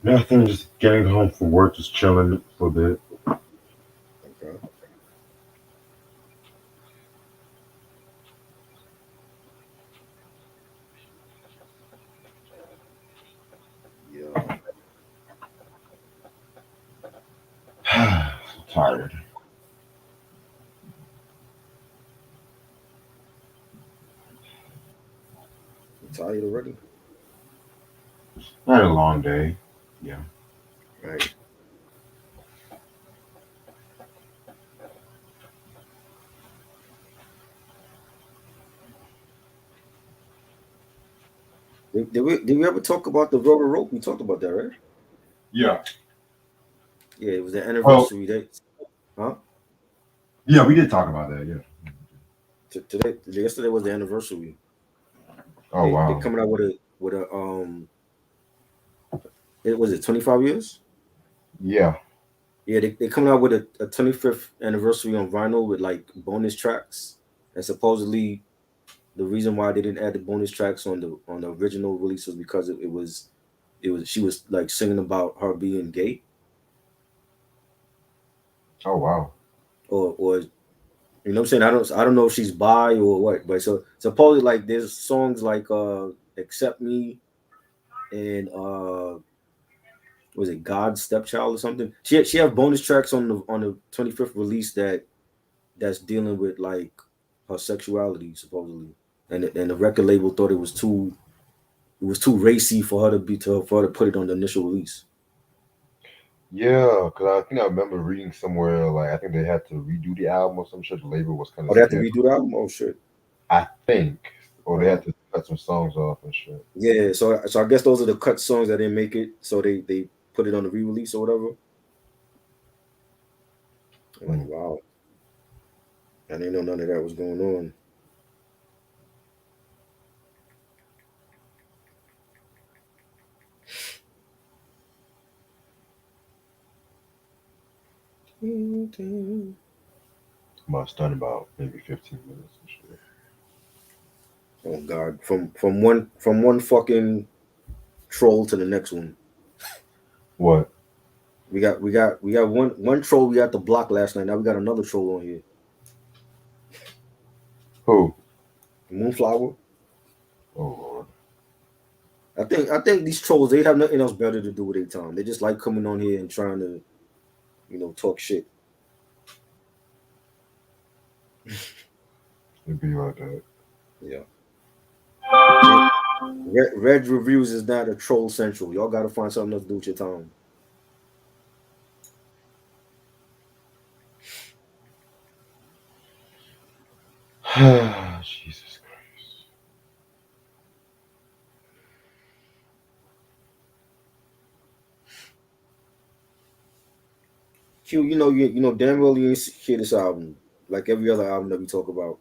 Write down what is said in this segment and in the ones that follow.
Nothing, just getting home from work, just chilling for a bit. Okay. Yeah. So tired. You tired already? I had a long day. Yeah. Right. Did we ever talk about the roller rope? We talked about that, right? Yeah. Yeah, it was the Well, anniversary. Huh? yeah, we did talk about that. Yeah. Yesterday was the anniversary. Oh They wow. coming out with a it was it 25 years? Yeah. Yeah, they coming out with a 25th anniversary on vinyl with like bonus tracks, and supposedly the reason why they didn't add the bonus tracks on the original release was because it was she was like singing about her being gay, Oh wow. or you know what I'm saying. I don't know if she's bi or what, but so supposedly like there's songs like Accept Me and was it God's Stepchild or something. She have bonus tracks on the 25th release that's dealing with like her sexuality supposedly, and the record label thought it was too racy for her to for her to put it on the initial release. Yeah, because I think I remember reading somewhere like I think they had to redo the album or some shit. The label was kind Oh, of they have to scared. redo the album. Oh shit. I think, or they Uh-huh. had to cut some songs off and shit. Yeah, so I guess those are the cut songs that didn't make it, so they put it on the re-release or whatever. I'm like, Mm. wow, I didn't know none of that was going on. Must done about maybe 15 minutes and shit. Oh God, from one fucking troll to the next one. What? We got one troll we got to block last night. Now we got another troll on here. Who? Moonflower. Oh Lord. I think these trolls they have nothing else better to do with their time. They just like coming on here and trying to talk shit. It'd be like that. Yeah. Red, Red reviews is not a troll central. Y'all got to find something else to do with your time. Jesus Christ. Q, you know damn well you ain't hear this album like every other album that we talk about.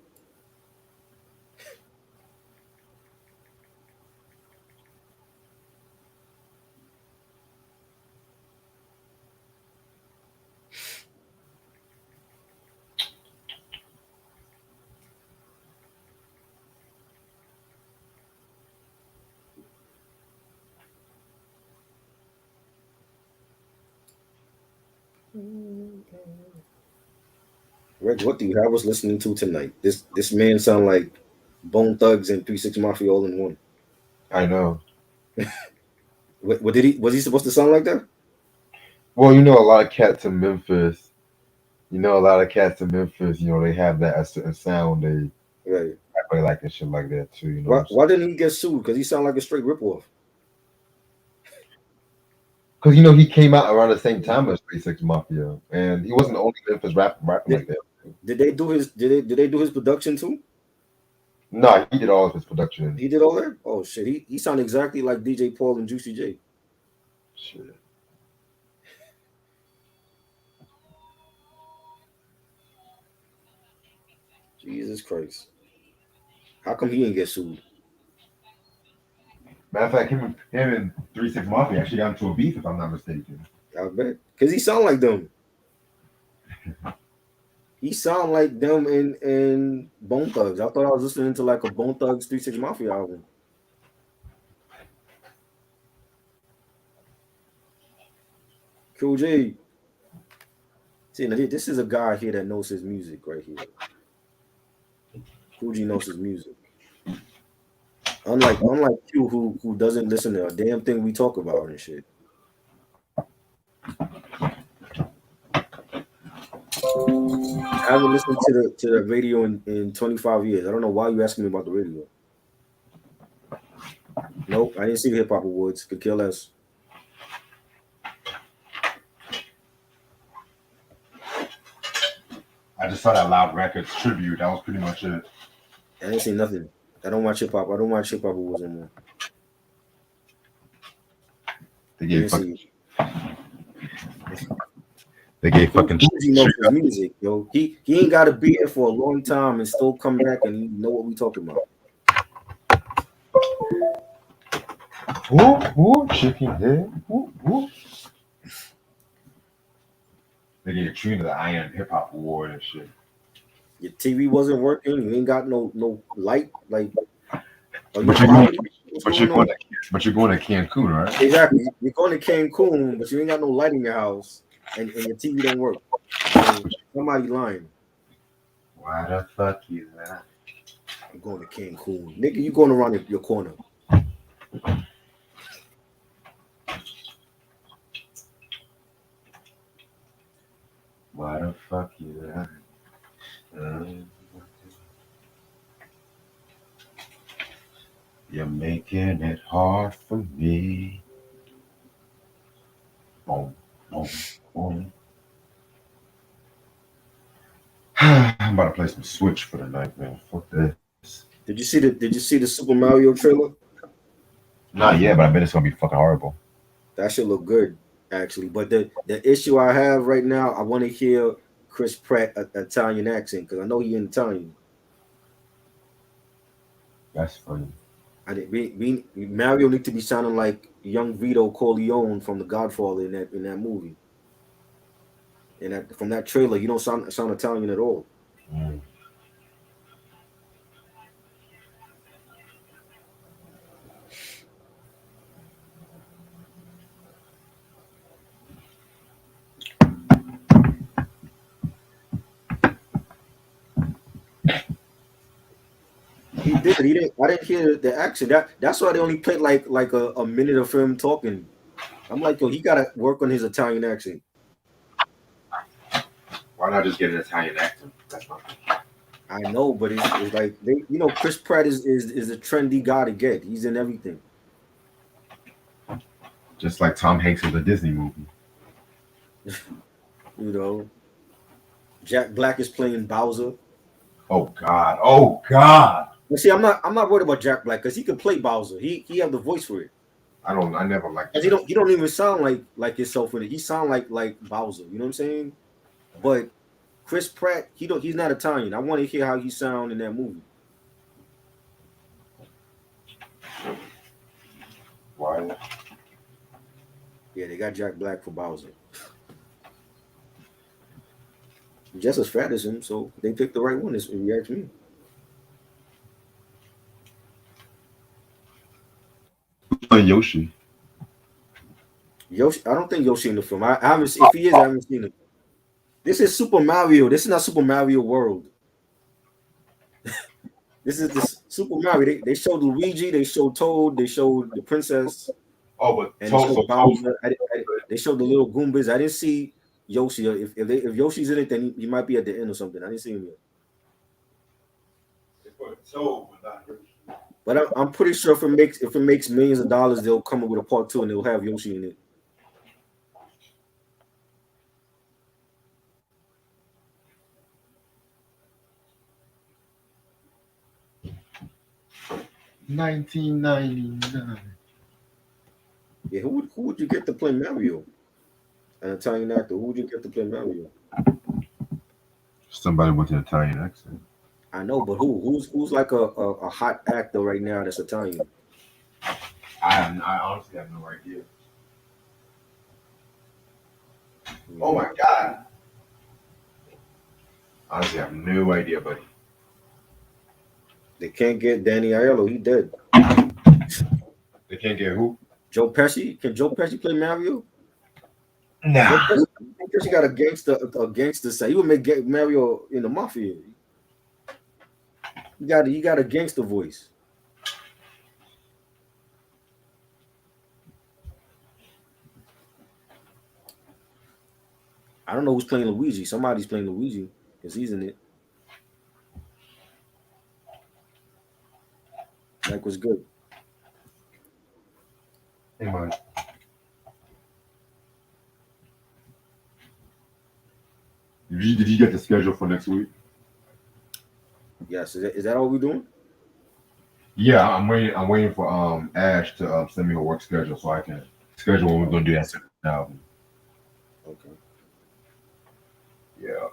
Reg, what do you have us listening to tonight? This man sound like Bone Thugs and 3 6 Mafia all in one. I know. What did he? Was he supposed to sound like that? Well, you know, a lot of cats in Memphis. You know, a lot of cats in Memphis. You know, they have that a certain sound. They Right. play like and shit like that too. You know what Why I'm why saying? didn't he get sued? Because he sound like a straight ripoff. Because you know he came out around the same time as 36 Mafia, and he wasn't the only Memphis rapping Did like that. did they do his production too? No, he did all of his production. He did all that? Oh shit. He sound exactly like DJ Paul and Juicy J. Shit. Jesus Christ. How come he didn't get sued? Matter of fact, him and 36 Mafia actually got into a beef, if I'm not mistaken. I bet. Because he sound like them. He sound like them in Bone Thugs. I thought I was listening to like a Bone Thugs 3 6 Mafia album. Cool J. See, now this is a guy here that knows his music right here. Cool G knows his music. Unlike Q, who doesn't listen to a damn thing we talk about and shit. I haven't listened to the radio in 25 years. I don't know why you asking me about the radio. Nope, I didn't see the Hip Hop Awards. Could kill less. I just saw that Loud Records tribute. That was pretty much it. I didn't see nothing. I don't watch hip hop. I don't watch hip hop awards anymore. They gave Didn't see fucking. They gave fucking. He knows his music, yo. He ain't got to be here for a long time and still come back and he know what we talking about. Ooh, chicken head. Ooh. They gave Trina the Iron Hip Hop Award and shit. Your TV wasn't working. You ain't got no light, like. But you're going to Cancun, right? Exactly. You're going to Cancun, but you ain't got no light in your house, and your TV don't work. So somebody lying. Why the fuck is that? I'm going to Cancun, nigga. You going around your corner? Why the fuck is that? You're making it hard for me. Boom. I'm about to play some Switch for the night, man. Fuck this. Did you see the Super Mario trailer? Not yet, but I bet it's gonna be fucking horrible. That should look good, actually. But the issue I have right now, I want to hear Chris Pratt Italian accent because I know he in Italian. That's funny. Mario need to be sounding like young Vito Corleone from The Godfather in that movie. And from that trailer, you don't sound Italian at all. Mm. He did. He didn't. I didn't hear the accent. That's why they only played like a minute of him talking. I'm like, yo, he gotta work on his Italian accent. Why not just get an Italian actor? That's not. I know, but it's like Chris Pratt is a trendy guy to get. He's in everything. Just like Tom Hanks in the Disney movie. Jack Black is playing Bowser. Oh God. But see, I'm not worried about Jack Black because he can play Bowser. He have the voice for it. I never liked that. You don't even sound like yourself in it. He sound like Bowser. You know what I'm saying? But Chris Pratt, he's not Italian. I want to hear how he sound in that movie. Why? Yeah, they got Jack Black for Bowser. Just as fat as him, so they picked the right one. If you ask me. Yoshi. I don't think Yoshi in the film. I haven't seen. If he is, I haven't seen it. This is Super Mario. This is not Super Mario World. This is this Super Mario. They showed Luigi. They showed Toad. They showed the princess. Oh, but and they showed the little Goombas. I didn't see Yoshi. If Yoshi's in it, then he might be at the end or something. I didn't see him yet. But I'm pretty sure if it makes millions of dollars, they'll come up with a part 2 and they'll have Yoshi in it. $19.99. Yeah, who would you get to play Mario? An Italian actor. Who would you get to play Mario? Somebody with an Italian accent. I know, but who's like a hot actor right now that's Italian? I honestly have no idea. Oh my God. Honestly, I have no idea, buddy. They can't get Danny Aiello. He dead. They can't get who? Joe Pesci. Can Joe Pesci play Mario? Nah. Because you got a gangster side. You would make Mario in the mafia. You got a gangster voice. I don't know who's playing Luigi. Somebody's playing Luigi because he's in it. Mike was good. Hey, man. Did you get the schedule for next week? Yes, is that all we're doing? Yeah, I'm waiting. I'm waiting for Ash to send me a work schedule so I can schedule what we're gonna do after the album. Okay. Yeah,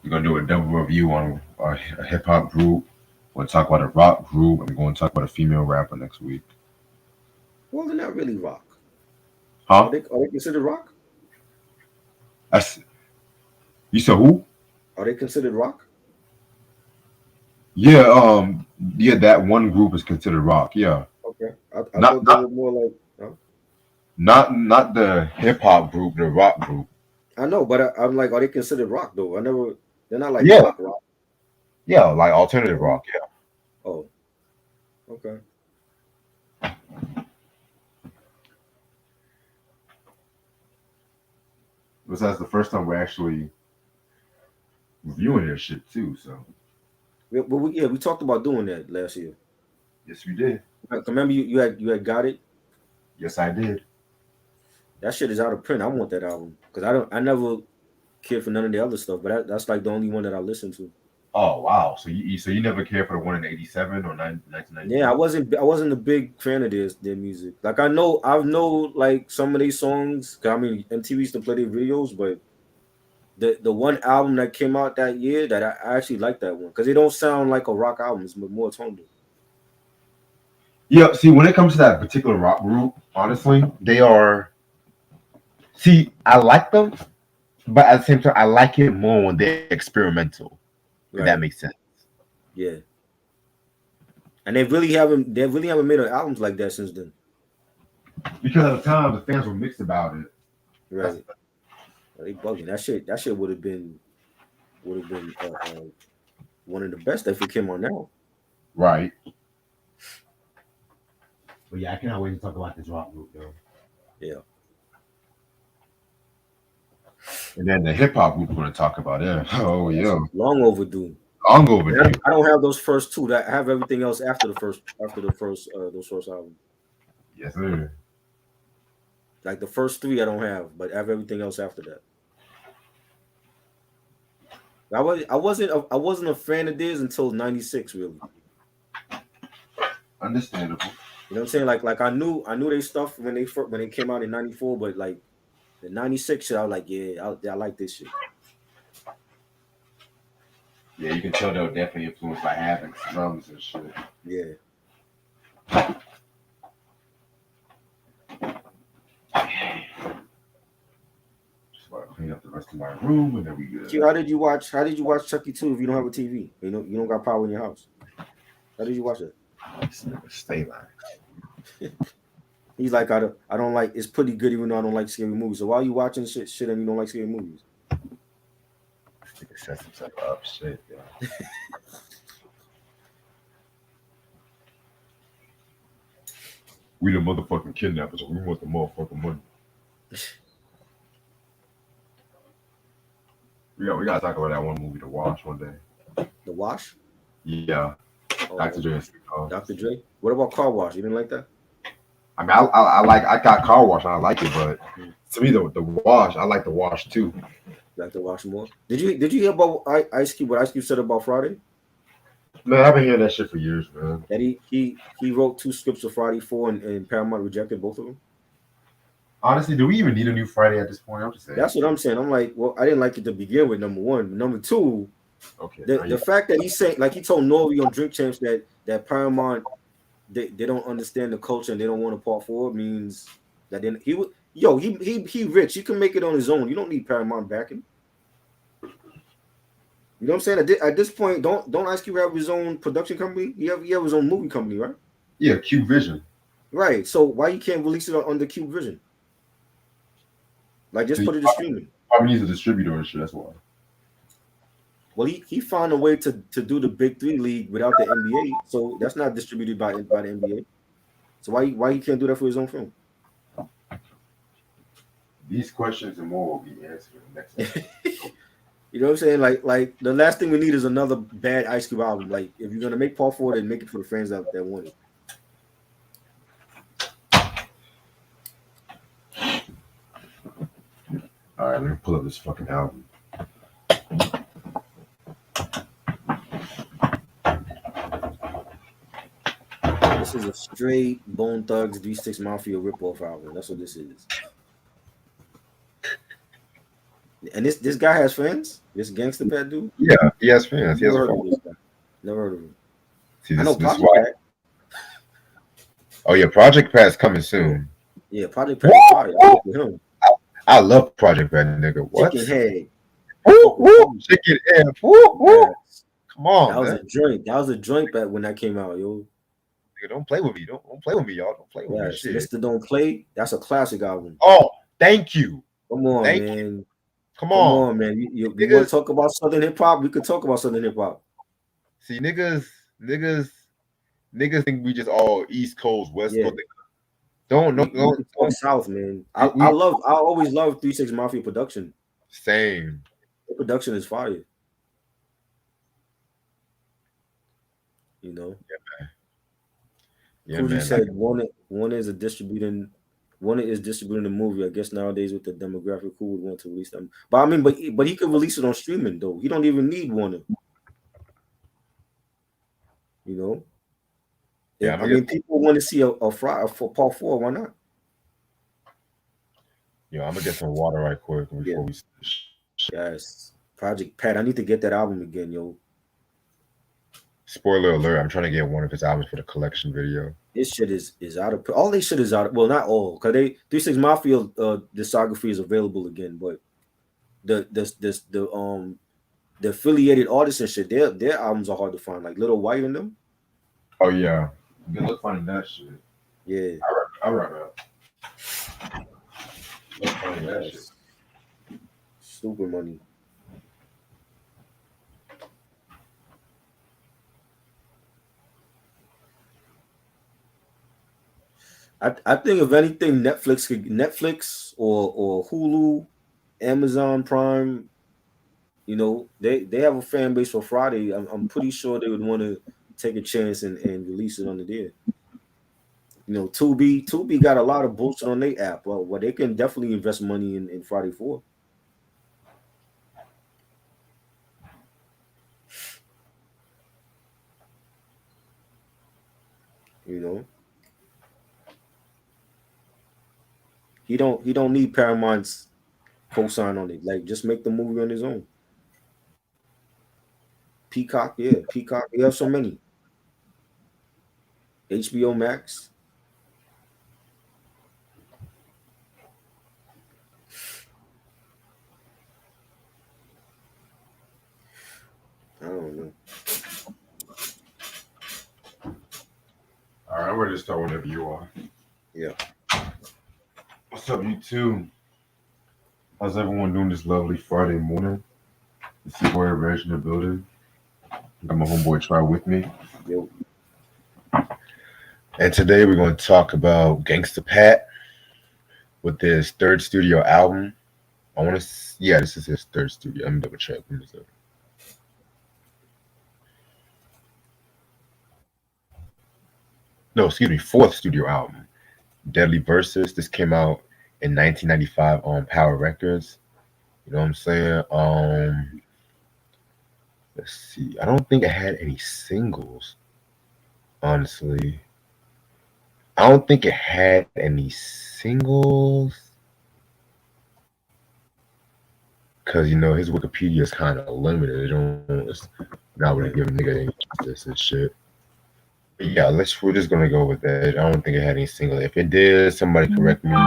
we're gonna do a double review on a hip hop group. We're gonna talk about a rock group, and we're gonna talk about a female rapper next week. Well, they're not really rock. Are Huh? they considered rock? That's, you said who? Are they considered rock? Yeah, yeah, that one group is considered rock. Yeah, Okay. I not thought they not were more like. Huh? not the hip hop group, the rock group. I know, but I'm like, are they considered rock though? I never. They're not like Yeah, rock rock. yeah, like alternative Oh, rock. Yeah. oh, okay. Besides, the first time we're actually reviewing this shit too. So We talked about doing that last year. yes, we did. Remember you had got it. Yes, I did. That shit is out of print. I want that album because I never cared for none of the other stuff, but that's like the only one that I listen to. Oh wow! So you never cared for the one in '87 or Yeah, 1991? I wasn't a big fan of their music. Like I know like some of these songs. 'Cause I mean MTV used to play their videos, but the one album that came out that year that I actually like that one because it don't sound like a rock album. It's more tonal. Yeah. See, when it comes to that particular rock group, honestly, they are. See, I like them, but at the same time, I like it more when they're experimental. If that Right. makes sense. Yeah. And they really haven't made albums like that since then. Because at the time, the fans were mixed about it. That's Right. They bugging. That shit would have been one of the best if it came on now. right. But yeah, I cannot wait to talk about this rock group though. Yeah. And then the hip hop group we're going to talk about it. Oh Oh, yeah, that's long overdue. I'm over And there. I don't have those first two. That I have everything else after the first those first album. Yes, sir. Like the first three I don't have, but I have everything else after that. I wasn't a fan of theirs until '96 really. Understandable. You know what I'm saying? Like I knew they stuff when they came out in '94, but like the '96 shit, I was like, yeah, I like this shit. Yeah, you can tell they were definitely influenced by Havoc's drums and shit. Yeah. Just want to clean up the rest of my room and then we good. Q, how did you watch Chucky 2 if you don't have a TV? You don't got power in your house. How did you watch it? Stay line. He's like, I don't like. It's pretty good even though I don't like scary movies. So why are you watching shit and you don't like scary movies? This nigga sets himself up. Shit, yeah. We the motherfucking kidnappers. So we want the motherfucking money. We gotta talk about that one movie to watch one day. The Wash. Yeah, Dr. Oh, Dre. Dr. Dre. What about Car Wash? You didn't like that? I mean, I got car wash and I like it, but Mm. to me the wash I like the wash too. You like to watch more? Did you hear about Ice Cube? What Ice Cube said about Friday? Man, I've been hearing that shit for years, man. That he wrote two scripts for Friday 4 and Paramount rejected both of them. Honestly, do we even need a new Friday at this point? I'm just saying. That's what I'm saying. I'm like, well, I didn't like it to begin with. Number one, number two, Okay. the fact that he said, like he told Nori on Drink Champs that Paramount they don't understand the culture and they don't want a part 4 means that then he would he rich. He can make it on his own. You don't need Paramount backing. You know what I'm saying? At this point, don't Ice Cube have his own production company? He have his own movie company, right? Yeah, Cube Vision. Right. So why you can't release it under Cube Vision? Like just So he put it to streaming. probably needs a distributor and shit. That's why. Well, he found a way to do the Big Three league without the NBA, so that's not distributed by the NBA. So why he can't do that for his own film? These questions and more will be answered in the next episode. You know what I'm saying? Like the last thing we need is another bad Ice Cube album. Like if you're gonna make Part 4, then make it for the fans that want it. All right, let me pull up this fucking album. This is a straight Bone Thugs 3-6 Mafia ripoff album. That's what this is. And this guy has fans. This Gangsta Pat dude. Yeah, he has fans. He has Never a heard of phone. this guy. Never heard of him. See, I know this Project why. Pat. Oh yeah, Project Pat's coming soon. Yeah, Project Pat is fire. I fuck with him. I love Project Pat, nigga. What? Chicken Head. Woo, woo, chicken head. Woo, woo. Yes. Come on, That was man. a joint. That was a joint back when that came out, yo. Nigga, don't play with me. Don't play with me, y'all. Don't play with me. Yes, Shit. Mr. Don't Play. That's a classic album. Oh, thank you. Come on, Thank man. Come Come on. on, man. You Niggas- want to talk about Southern hip hop? We could talk about Southern hip hop. See, niggas think we just all East Coast, West Yeah. Coast. Don't We could talk South, man. I always love 3-6 Mafia production. Same. The production is fire. You know. Yeah, Coogee man. said Warner is distributing the movie. I guess nowadays with the demographic, who would want to release them? But I mean, but he could release it on streaming though. He don't even need Warner. You know. Yeah, I mean, people want to see a for Part 4. Why not? Yo, I'm gonna get some water right quick before we. Yes, Project Pat. I need to get that album again, yo. Spoiler alert! I'm trying to get one of his albums for the collection video. This shit is out of all. This shit is out. Well, not all, because 3-6 Mafia discography is available again, but the affiliated artists and shit, their albums are hard to find. Like Little White and them. Oh yeah, good look finding that shit. Yeah, I rock out. Look finding that shit. Stupid money. I think if anything, Netflix or Hulu, Amazon Prime, you know, they have a fan base for Friday. I'm pretty sure they would want to take a chance and release it on the there. You know, Tubi got a lot of bullshit on their app. Well, they can definitely invest money in Friday 4. You know, he don't need Paramount's cosign on it. Like, just make the movie on his own. Peacock, yeah, Peacock. We have so many. HBO Max. I don't know. All right, I'm ready to start whenever you are. Yeah. What's up, you two? How's everyone doing this lovely Friday morning? It's your boy Reg in the building. Got my homeboy Try with me. Yo. And today we're going to talk about Gangsta Pat with his third studio album. This is his third studio. Let me double check. No, excuse me, fourth studio album, Deadly Verses. This came out in 1995 on Power Records. You know what I'm saying? Let's see. I don't think it had any singles, honestly. I don't think it had any singles. Because, you know, his Wikipedia is kind of limited. It's not really giving nigga any justice and shit. But yeah, we're just going to go with that. I don't think it had any singles. If it did, somebody correct me in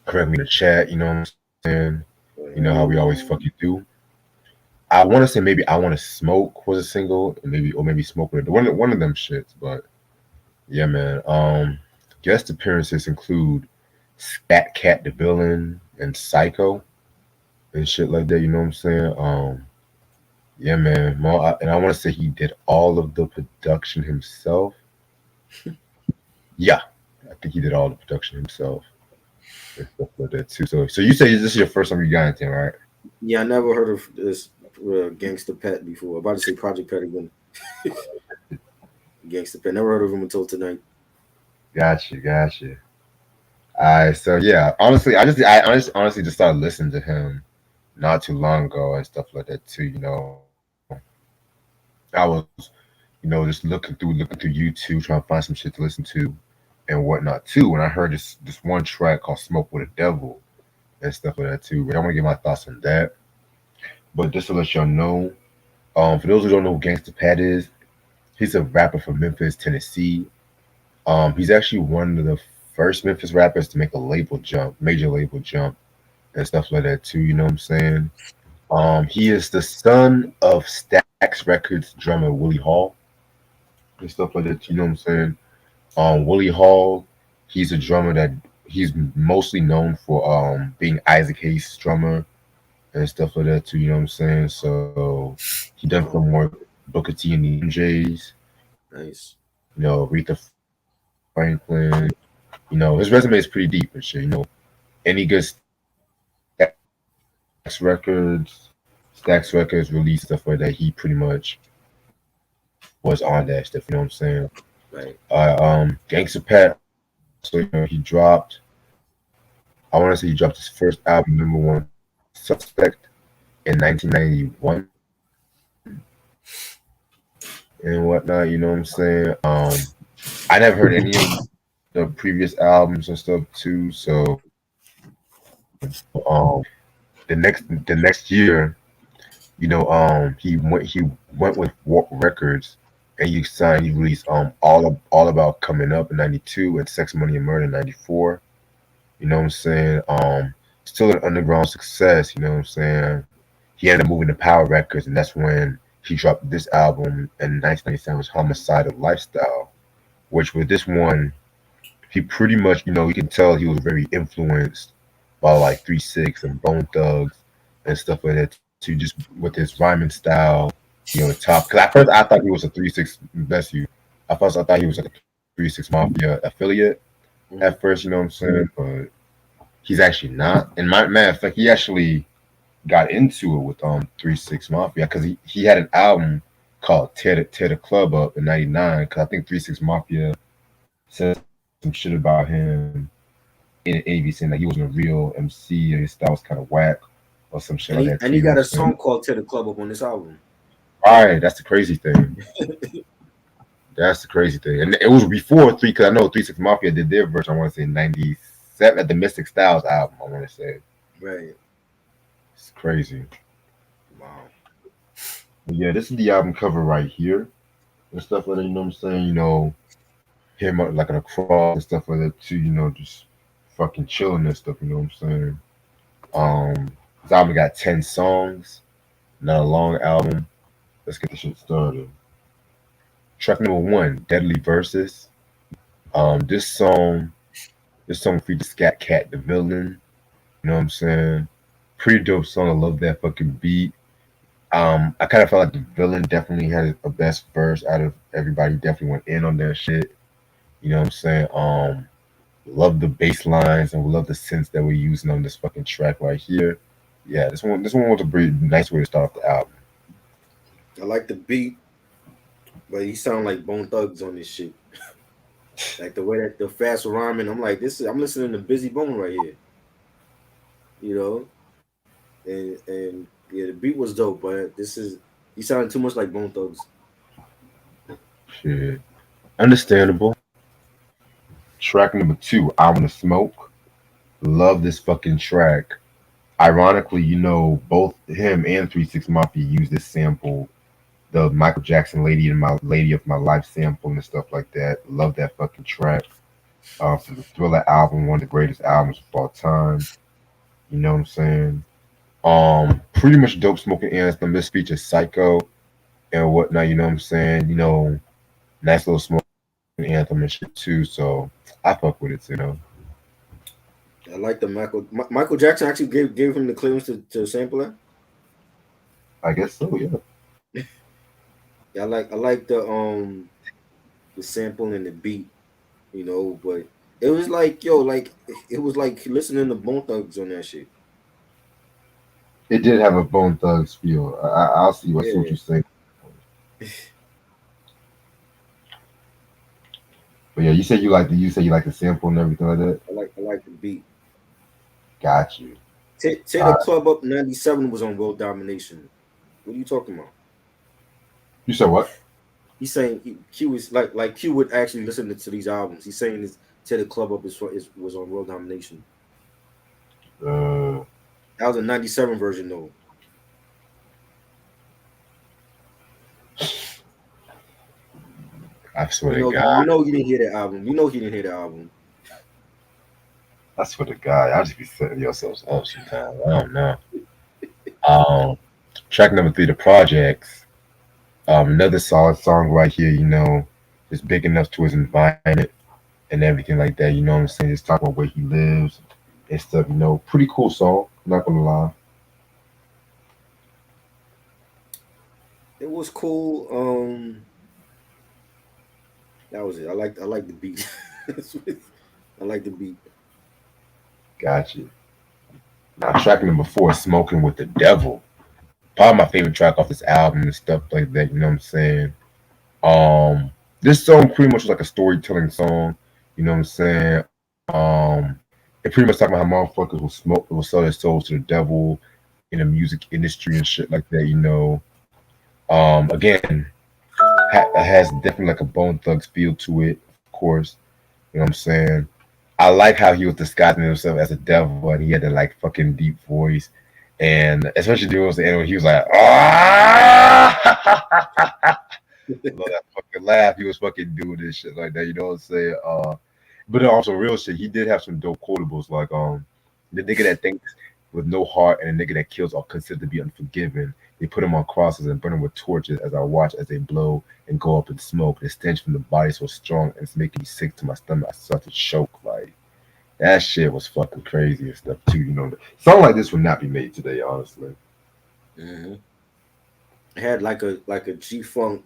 the chat. You know what I'm saying? You know how we always fucking do. I want to say maybe I Want to Smoke was a single, or maybe Smoke with one of them shits. But yeah, man. Guest appearances include Scat Cat the Villain, and Psycho and shit like that. You know what I'm saying? Yeah, man. And I want to say he did all of the production himself. Yeah, I think he did all the production himself and stuff like that too. So you say this is your first time you got into, right? Yeah, I never heard of this Gangsta Pet before. About to say Project Pet again. Gangsta Pet. Never heard of him until tonight. Gotcha, gotcha. Alright, so yeah, honestly just started listening to him not too long ago and stuff like that too. I was, just looking through YouTube trying to find some shit to listen to and whatnot too. And I heard this one track called "Smoke with the Devil" and stuff like that too. But I want to get my thoughts on that. But just to let y'all know, for those who don't know who Gangsta Pat is, he's a rapper from Memphis, Tennessee. He's actually one of the first Memphis rappers to make a label jump, major label jump, and stuff like that too. You know what I'm saying? He is the son of Stax Records drummer Willie Hall and stuff like that. You know what I'm saying? Willie Hall, he's a drummer that he's mostly known for being Isaac Hayes' drummer and stuff like that too. You know what I'm saying? So he done some more Booker T and the MJs. Nice. You know, Aretha Franklin. His resume is pretty deep and shit. Any good Stax Records release stuff like that. He pretty much was on that stuff. You know what I'm saying? Right. Gangsta Pat also, he dropped. I want to say he dropped his first album, #1 Suspect, in 1991 and whatnot. You know what I'm saying? I never heard any of the previous albums and stuff too. So, the next year, he went with Warp Records, and he released all about coming up in '92 and Sex Money and Murder in '94. You know what I'm saying? Still an underground success. You know what I'm saying? He ended up moving to Power Records, and that's when he dropped this album in 1997, was Homicide of Lifestyle, which with this one, he pretty much, you can tell he was very influenced by like 3 6 and Bone Thugs and stuff like that too, just with his rhyming style, the top. Because at first I thought he was a 3 6, bless you. At first I thought he was like a 3 6 Mafia affiliate Mm-hmm. at first, you know what I'm saying? But he's actually not. And my matter of fact, he actually got into it with 3 6 Mafia because he had an album called Tear the Club Up in '99. Because I think 3 6 Mafia said some shit about him in an interview saying that he wasn't a real MC or his style was kind of whack or some shit And like he that and too. he You know got what a I'm saying? song called "To the Club Up" on this album. Right, that's the crazy thing. That's the crazy thing. And it was before three because I know 3 6 Mafia did their version. I want to say '97 at the Mystic Styles album. I want to say Right. it's crazy. Wow. But yeah, this is the album cover right here and stuff like that. You know what I'm saying? Him like on a cross and stuff like that too. Just fucking chilling and stuff. You know what I'm saying? This album got 10 songs, not a long album. Let's get the shit started. Track #1, Deadly Verses. This song features Scat Cat, the villain. You know what I'm saying? Pretty dope song. I love that fucking beat. I kind of felt like the villain definitely had a best verse out of everybody. Definitely went in on that shit. You know what I'm saying? Love the bass lines and love the synths that we're using on this fucking track right here. Yeah, this one was a pretty nice way to start off the album. I like the beat, but he sound like Bone Thugs on this shit. Like the way that the fast rhyming, I'm like, I'm listening to Busy Bone right here, you know. And yeah, the beat was dope, but he sounded too much like Bone Thugs. Shit. Understandable. Track #2, I Wanna Smoke. Love this fucking track. Ironically, both him and 3 6 Mafia use this sample, the Michael Jackson Lady of My Life sample and stuff like that. Love that fucking track. From the Thriller album, one of the greatest albums of all time. You know what I'm saying? Pretty much dope smoking anthem. This features Psycho and whatnot, you know what I'm saying? Nice little smoking anthem and shit too. So I fuck with it, I like the Michael Jackson actually gave him the clearance to sample that. I guess so. Yeah. Yeah, I like the sample and the beat, but it was like like it was like listening to Bone Thugs on that shit. It did have a Bone Thugs feel. I'll see. I see what Yeah, you're saying. But yeah, you said you like the sample and everything like that. I like the beat. Got you. Tear the Club Up '97 was on World Domination. What are you talking about? You said what? He's saying Q is like Q would actually listen to these albums. He's saying this Tear the Club Up was on World Domination. Uh, That was a '97 version though. I swear You to know, God. you know he didn't hear the album. You know he didn't hear the album. I swear to God. I'll just be setting yourselves up sometimes. I don't know. Um, Track number three, the projects. Another solid song right here. It's big enough to his environment and everything like that. You know what I'm saying? Just talk about where he lives and stuff. Pretty cool song. I'm not gonna lie. It was cool. That was it. I like the beat. I like the beat. Got you. Now track number four, Smoking with the Devil. Probably my favorite track off this album and stuff like that. You know what I'm saying? This song pretty much was like a storytelling song. You know what I'm saying? It pretty much talking about how motherfuckers will sell their souls to the devil in the music industry and shit like that. Again, has definitely like a Bone Thugs feel to it, of course. You know what I'm saying? I like how he was disguising himself as a devil and he had that like fucking deep voice. And especially towards the end when he was like, ah! Love that fucking laugh. He was fucking doing this shit like that. You know what I'm saying? But also real shit. He did have some dope quotables like the nigga that thinks with no heart and the nigga that kills are considered to be unforgiven. They put him on crosses and burn him with torches as I watch as they blow and go up in smoke. The stench from the body so strong and it's making me sick to my stomach. I start to choke. Like that shit was fucking crazy and stuff too. Song like this would not be made today, honestly. Hmm. It had like a G Funk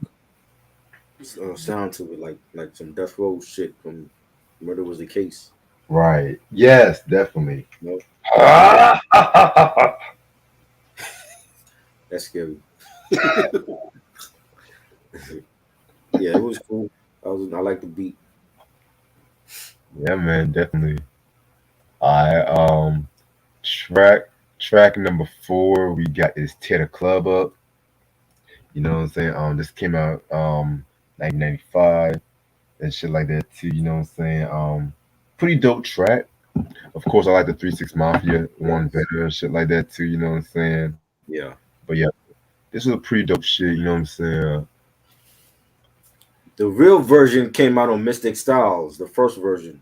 sound to it, like some Death Row shit from Murder Was the Case. Right. Yes, definitely. You know, that's scary. Yeah, it was cool. I like the beat. Yeah, man, definitely. I track track number four, we got is Tear the Club Up. You know what I'm saying? This came out 1995 and shit like that too. You know what I'm saying? Pretty dope track. Of course, I like the 3 6 Mafia one Yes. better and shit like that too. You know what I'm saying? Yeah. But yeah, this was a pretty dope shit. You know what I'm saying? The real version came out on Mystic Styles, the first version.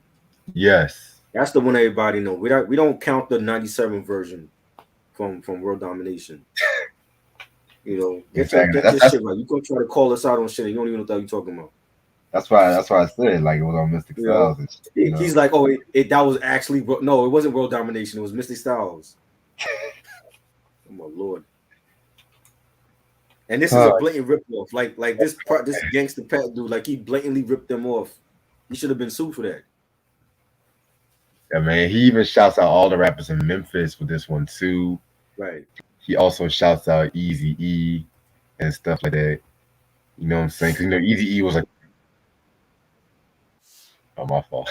Yes, That's the one everybody know. We don't count the '97 version from World Domination. Get your exactly. get That's your that's shit right. You gonna try to call us out on shit and you don't even know what you're talking about. that's why I said like it was on Mystic You know, Styles and shit, you know. he's like, oh, that was actually no, it wasn't World Domination. It was Mystic Styles. Oh my lord! And this is a Uh, blatant rip off. Like this gangster Pat dude, like he blatantly ripped them off. He should have been sued for that. yeah, man. He even shouts out all the rappers in Memphis with this one too. Right. He also shouts out Easy E and stuff like that. You know what I'm saying? Because Easy E was like, oh my fault.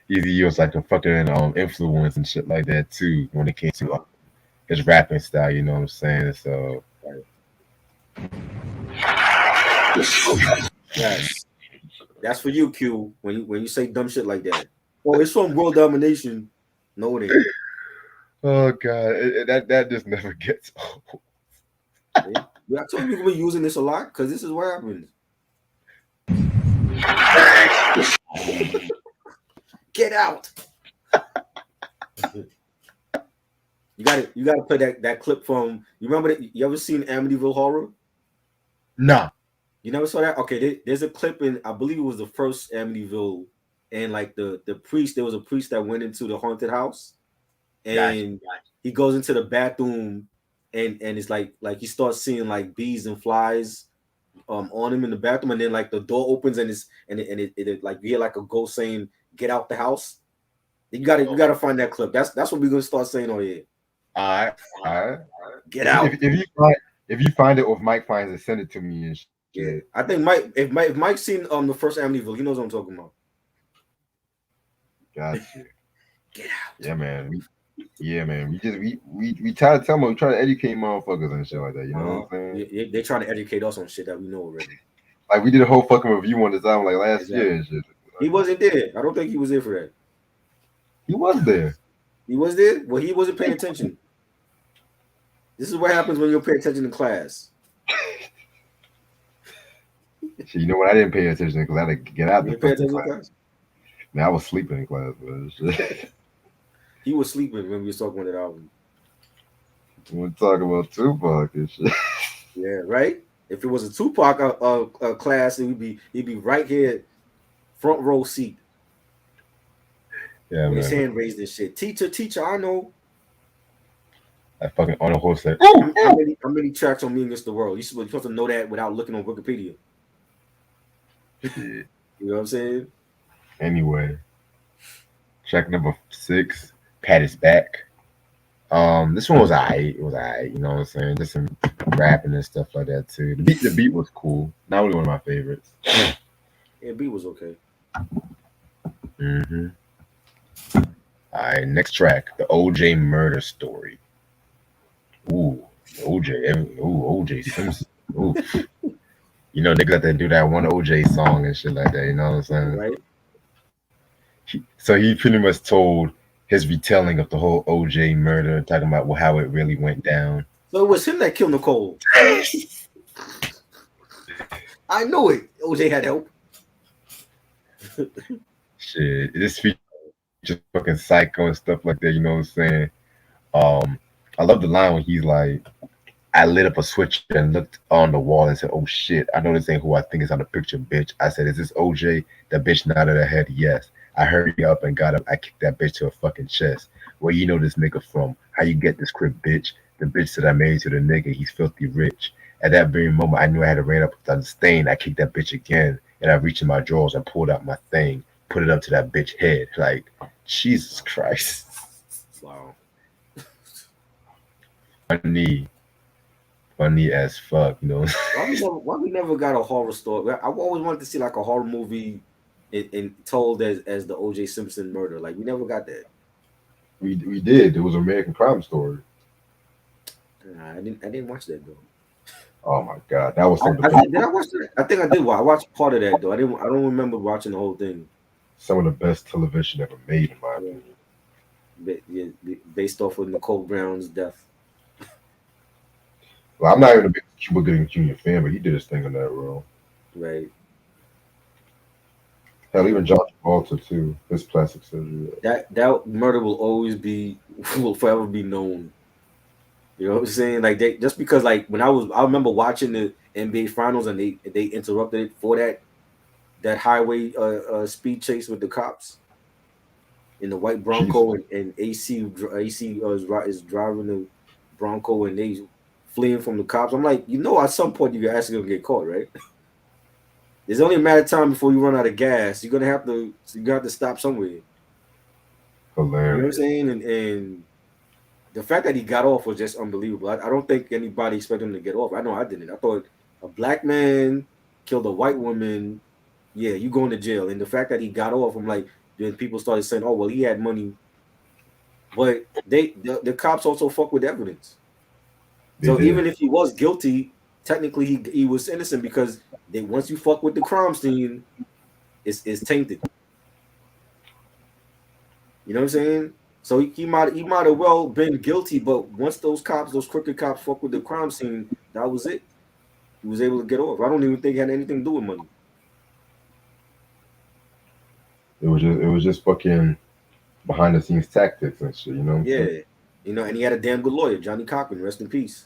Easy E was like a fucking influence and shit like that too when it came to his rapping style. You know what I'm saying? So Right. Yes. That's for you, Q. When you say dumb shit like that. Oh, it's from World Domination. No, it ain't. oh god, that just never gets old. See? Yeah, I told you we're gonna be using this a lot because this is what happens. Get out. You gotta play that clip from you remember that you ever seen Amityville Horror? Nah, You never saw that? Okay, there's a clip in I believe it was the first Amityville. and like the priest, there was a priest that went into the haunted house, Gotcha. and he goes into the bathroom, and it's like he starts seeing like bees and flies on him in the bathroom, and then like the door opens and it like you hear like a ghost saying, "Get out the house." You gotta find that clip. That's what we're gonna start saying on here. All right, all right. Get out. If you find it, or if Mike finds it, send it to me and shit. Yeah, I think Mike. If Mike's seen the first Amityville, he knows what I'm talking about. Gotcha. Get out. Yeah, man. Yeah, man. We try to tell them, we try to educate motherfuckers and shit like that. You know what I'm saying? They try to educate us on shit that we know already. Like we did a whole fucking review on this album like last year and shit. He wasn't there. I don't think he was there for that. He was there. He was there. Well, he wasn't paying attention. This is what happens when you don't pay attention in class. Shit, you know what? I didn't pay attention because I had to get out You the didn't pay fucking attention in class. class. Man, I was sleeping in class, but He was sleeping when we was talking about that album. we're talking about Tupac and shit. Yeah, right. If it was a Tupac class, he'd be right here, front row seat. Yeah, with his man. hand raised and shit. Teacher, I know. I fucking on a horse like, How many tracks on Me Against the World? You're supposed to know that without looking on Wikipedia. shit. You know what I'm saying? Anyway, track number 6, Pat Is Back. This one was alright. It was alright. You know what I'm saying? Just some rapping and stuff like that too. The beat was cool. Not really one of my favorites. Yeah, beat was okay. Mm-hmm. All right, next track, the OJ murder story. Ooh, OJ Simpson. Ooh. You know, niggas that do that one OJ song and shit like that, you know what I'm saying? Right. So he pretty much told his retelling of the whole OJ murder, talking about how it really went down. So it was him that killed Nicole. I know it. OJ had help. Shit, this feature fucking psycho and stuff like that, you know what I'm saying? I love the line when he's like, I lit up a switch and looked on the wall and said, "Oh shit, I know this ain't who I think is on the picture, bitch." I said, "Is this OJ?" The bitch nodded her head, yes. I hurried up and got up. I kicked that bitch to her fucking chest. Where you know this nigga from? How you get this crib, bitch? The bitch that I married to the nigga, he's filthy rich. At that very moment, I knew I had to ran up with the stain. I kicked that bitch again, and I reached in my drawers and pulled out my thing, put it up to that bitch head. Like, Jesus Christ. Wow. Funny as fuck, you know. Why we never got a horror story? I always wanted to see like a horror movie and told as the OJ Simpson murder. Like we never got that. We did. It was an American Crime Story. Nah, I didn't watch that though. Oh my god, that was Did I watch that? I think I did. I watched part of that though. I don't remember watching the whole thing. some of the best television ever made, in my opinion. Based off of Nicole Brown's death. Well, I'm not even a big Cuba Gooding Jr. fan, but he did his thing in that role. Right. Hell, even John Travolta too. His plastic surgery. That murder will forever be known. You know what I'm saying? Like just because like I remember watching the NBA finals and they interrupted it for that highway speed chase with the cops in the white Bronco and AC is driving the Bronco and they fleeing from the cops. I'm like, at some point you're actually gonna get caught, right? There's only a matter of time before you run out of gas. You're gonna have to stop somewhere. Hilarious. You know what I'm saying? And the fact that he got off was just unbelievable. I don't think anybody expected him to get off. I know I didn't. I thought a black man killed a white woman. Yeah, you going to jail. And the fact that he got off, I'm like, then people started saying, "Oh, well, he had money." But the cops also fuck with evidence. So even if he was guilty, technically he was innocent because once you fuck with the crime scene, it's tainted. You know what I'm saying? So he might have well been guilty, but once those crooked cops fuck with the crime scene, that was it. He was able to get off. I don't even think it had anything to do with money. It was just fucking behind the scenes tactics and shit, you know? Yeah. And he had a damn good lawyer, Johnny Cochran, rest in peace.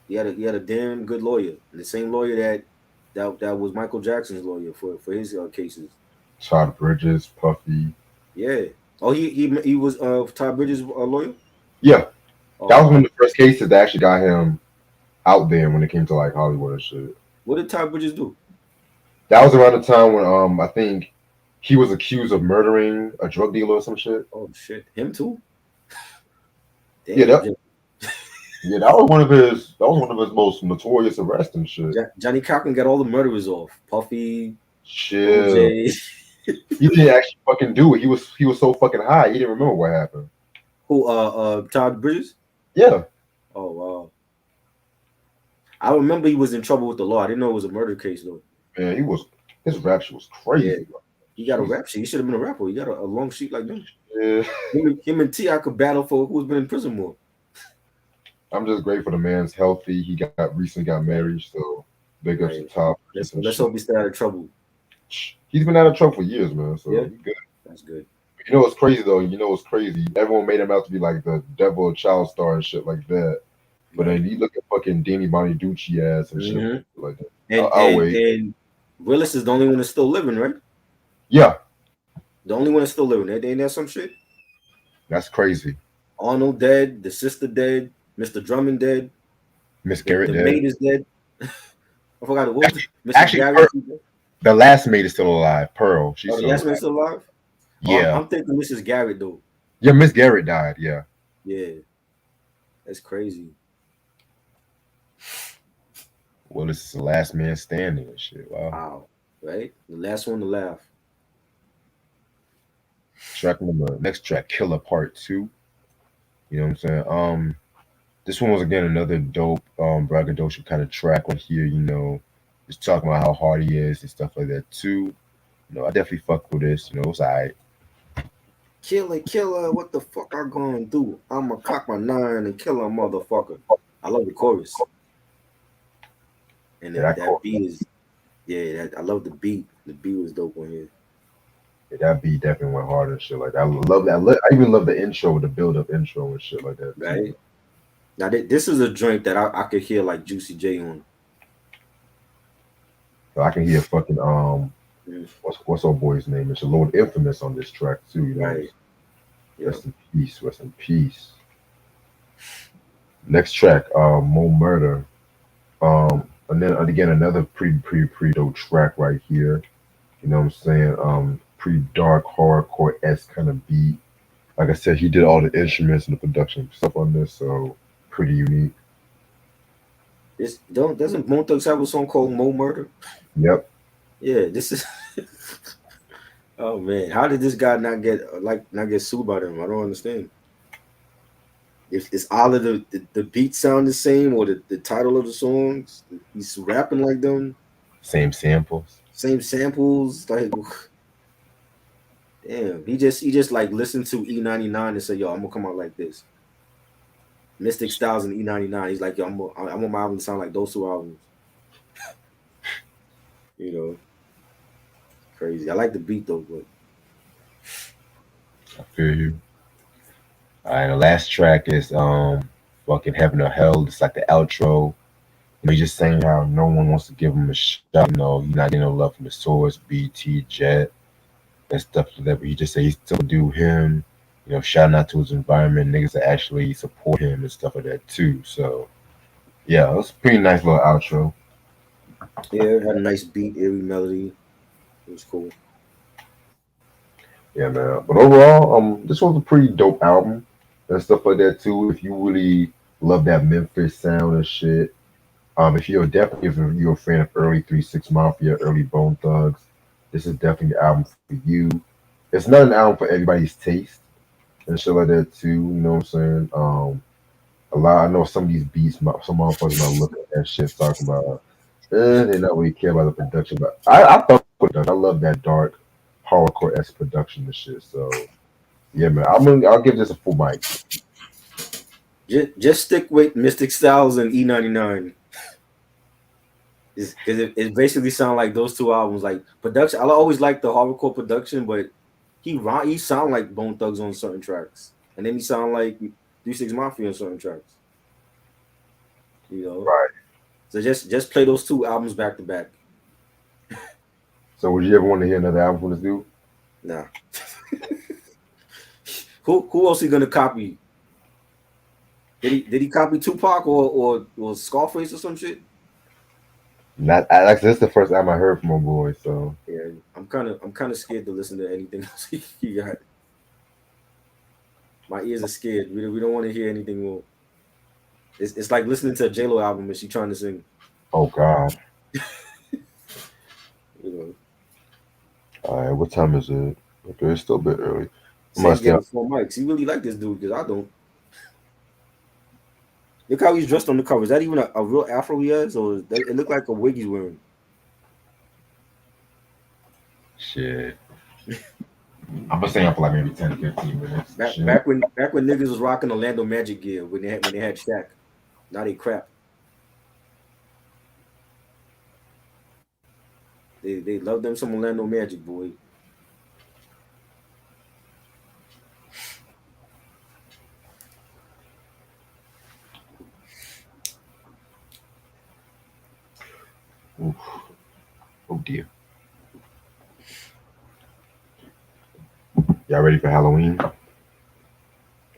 He had a damn good lawyer. And the same lawyer that was Michael Jackson's lawyer for his cases. Todd Bridges, Puffy. Yeah. Oh, he was Todd Bridges' lawyer. Yeah, Oh that was one of wow. the first cases that actually got him out there when it came to like Hollywood and shit. What did Todd Bridges do? That was around the time when I think he was accused of murdering a drug dealer or some shit. Oh shit, him too. Yeah, Damn. yeah, that was one of his most notorious arrests and shit. Johnny Cochran got all the murderers off. Puffy, Chill. OJ. He didn't actually fucking do it. He was so fucking high. He didn't remember what happened. Who? Todd Bridges. Yeah, Oh wow. I remember he was in trouble with the law. I didn't know it was a murder case though. man, his rap shit was Yeah, crazy. Bro. he got a Jesus. rap sheet. He should have been a rapper. He got a long sheet like them. Yeah. Him and T.I. could battle for who's been in prison more. I'm just grateful the man's healthy. He recently got Right. married, so big ups to Right. Top Let's and let's shit. hope he stay out of trouble. He's been out of trouble for years, man. So Yeah, he good. that's good. You know what's crazy though? You know what's crazy? Everyone made him out to be like the devil or child star and shit like that. But then Right. you look at fucking Danny Bonaducci ass and shit hmm like that. And I'll and wait. and Willis is the only one that's still living, right? Yeah, The only one that's still living. Ain't that some shit? that's crazy. Arnold dead, the sister dead, Mr. Drummond dead, Miss the, Garrett the dead. maid is dead. I forgot what was Mrs. Actually, Garrett. the last maid is still alive. Pearl, she's Oh, the still last alive. man still alive? Oh, I'm, Yeah, I'm thinking Mrs. Garrett though. yeah. Miss Garrett died. Yeah. Yeah, that's crazy. Well, this is the last man standing and shit. Wow. Wow. Right? The last one to laugh. Next track, Killer Part 2. You know what I'm saying? This one was again another dope braggadocio kind of track on here, just talking about how hard he is and stuff like that too. I definitely fuck with this, it's alright. Killer, what the fuck I gonna do? I'ma cock my nine and kill a motherfucker. I love the chorus. And Yeah, that beat is, yeah, I love the beat. The beat was dope on here. that beat definitely went hard and shit like that. I love that. I even love the intro, the build up intro and shit like that too. Right? Now, this is a joint that I could hear like Juicy J on. So I can hear fucking Mm, what's old boy's name? It's a Lord Infamous on this track too. right. Yeah. Rest in peace. Rest in peace. Next track, Mo Murder. And then again another pretty dope track right here. You know what I'm saying? Pretty dark hardcore s kind of beat. Like I said, he did all the instruments and the production stuff on this, so pretty unique. Doesn't Bone Thugs have a song called Mo Murder? Yep. Yeah, this is. Oh man, how did this guy not get sued by them? I don't understand. If it's all of the beats sound the same or the title of the songs, he's rapping like them, Same samples. same samples. Like, damn, he just like listened to E99 and said, "Yo, I'm gonna come out like this." Mystic Styles and E99. He's like, "Yo, I want my album to sound like those two albums." You know, crazy. I like the beat though, but I feel you. Alright, the last track is fucking Heaven or Hell. It's like the outro. He's just saying how no one wants to give him a shot. He's not getting no love from the source, BT, Jet, and stuff like that. But he just say he's still do him. Shouting out to his environment, niggas that actually support him and stuff like that too. So yeah, it was a pretty nice little outro. yeah, it had a nice beat, eerie melody. It was cool. Yeah, man. But overall, this was a pretty dope album and stuff like that too. If you really love that Memphis sound and shit, if you're a fan of early 3 6 Mafia, early Bone Thugs, this is definitely the album for you. It's not an album for everybody's taste and shit like that too. You know what I'm saying? I know some of these beats, some motherfuckers might look at that shit talking about, they not really care about the production, but I fuck with that. I love that dark hardcore s production and shit. So yeah, man, I'll give this a full mic. Just stick with Mystic Styles and E99. Because it basically sound like those two albums, like production. I always like the hardcore production, but he sound like Bone Thugs on certain tracks, and then he sound like 3 6 Mafia on certain tracks. You know, Right. so just play those two albums back to back. So would you ever want to hear another album from this dude? Nah. Who else he gonna copy? Did he copy Tupac or Scarface or some shit? Not like this is the first album I heard from my boy. So Yeah, I'm kind of scared to listen to anything else he got. My ears are scared. We don't want to hear anything more. It's like listening to a J Lo album and she trying to sing. oh god. You know, All right, what time is it? Okay, it's still a bit early. I Sam must stay gave up. us 4 mics. He really like this dude because I don't. Look how he's dressed on the cover. Is that even a real afro he has, or it look like a wig he's wearing? Shit. I'm gonna stay up for like maybe 10 to 15 minutes. Back Shit. back when niggas was rocking Orlando Magic gear when they had Shaq. Now they crap. They love them some Orlando Magic, boy. Oof. Oh dear. Y'all ready for Halloween?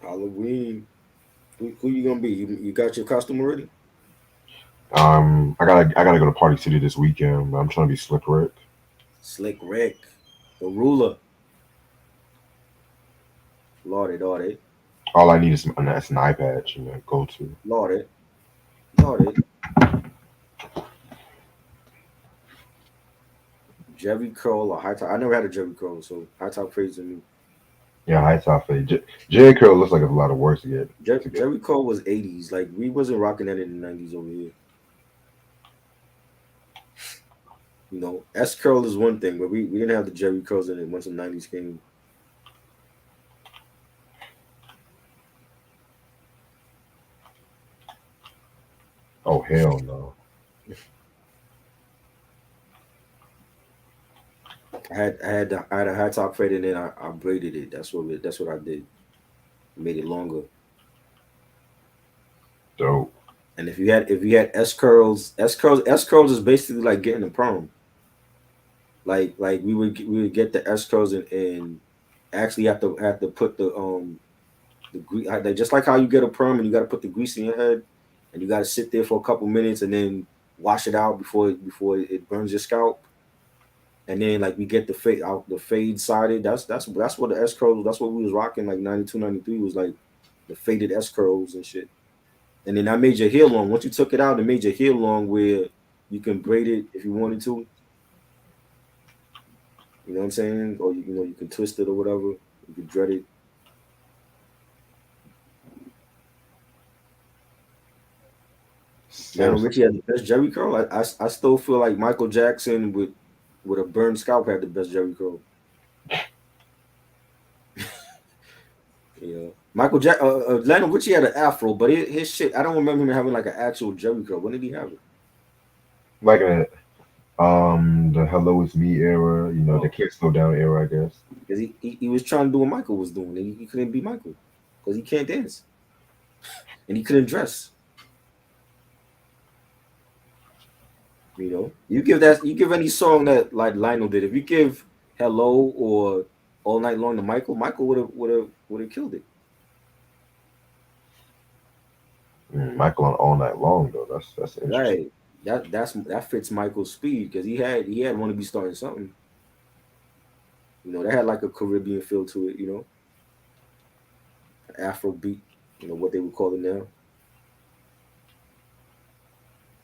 Halloween. Who you gonna be? You got your costume already? I gotta go to Party City this weekend. I'm trying to be Slick Rick. Slick Rick, the ruler. Lord it. All I need is that's an iPad to go to. Lord it. Jerry curl or high top. I never had a Jerry curl, so high top crazy to me. Yeah, high top fade. J Curl looks like it's a lot of work to get. Jerry curl was 80s. Like we wasn't rocking that in the 90s over here. You know, S curl is one thing, but we didn't have the Jerry curls in it once the 90s came. Oh hell no. I had a high top fade and then I braided it. That's what I did. Made it longer. Dope. And if you had S curls is basically like getting a perm. Like we would get the S curls and actually have to put the grease like, just like how you get a perm and you got to put the grease in your head and you got to sit there for a couple minutes and then wash it out before it burns your scalp. And then like we get the fade sided. That's what the S curls. That's what we was rocking like 92, 93 was like the faded S curls and shit. And then I made your hair long. Once you took it out, it made your hair long where you can braid it if you wanted to. You know what I'm saying? Or you can twist it or whatever. You can dread it. Lionel Seriously. Richie had the best Jerry curl. I still feel like Michael Jackson with a burned scalp had the best Jerry curl. Lionel Richie had an afro, but his shit, I don't remember him having like an actual Jerry curl. When did he have it? Like the Hello It's Me era, the Oh, Can't Slow Down era, I guess. because he was trying to do what Michael was doing, and he couldn't be Michael because he can't dance and he couldn't dress. You give any song that like Lionel did. If you give Hello or All Night Long to Michael would have killed it. Michael on All Night Long though. That's interesting. Right. That fits Michael's speed because he had want to be starting something. That had like a Caribbean feel to it. Afro beat. What they would call it now.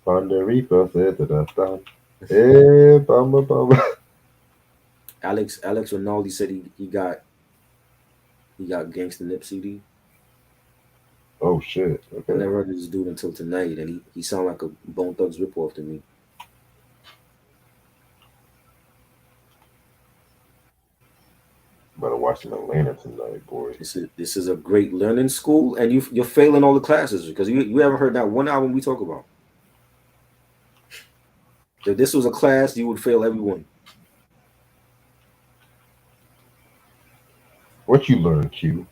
Thunder Reaper said to the sun. Hey, bumba bumba. Alex Rinaldi said he got Gangsta Nip CD. Oh shit. I Okay. never heard of this dude until tonight, and he sounded like a Bone Thugs ripoff to me. Better watch in Atlanta tonight, boy. This is a great learning school, and you're failing all the classes because you haven't heard that one album we talk about. If this was a class, you would fail everyone. What you learn, Q?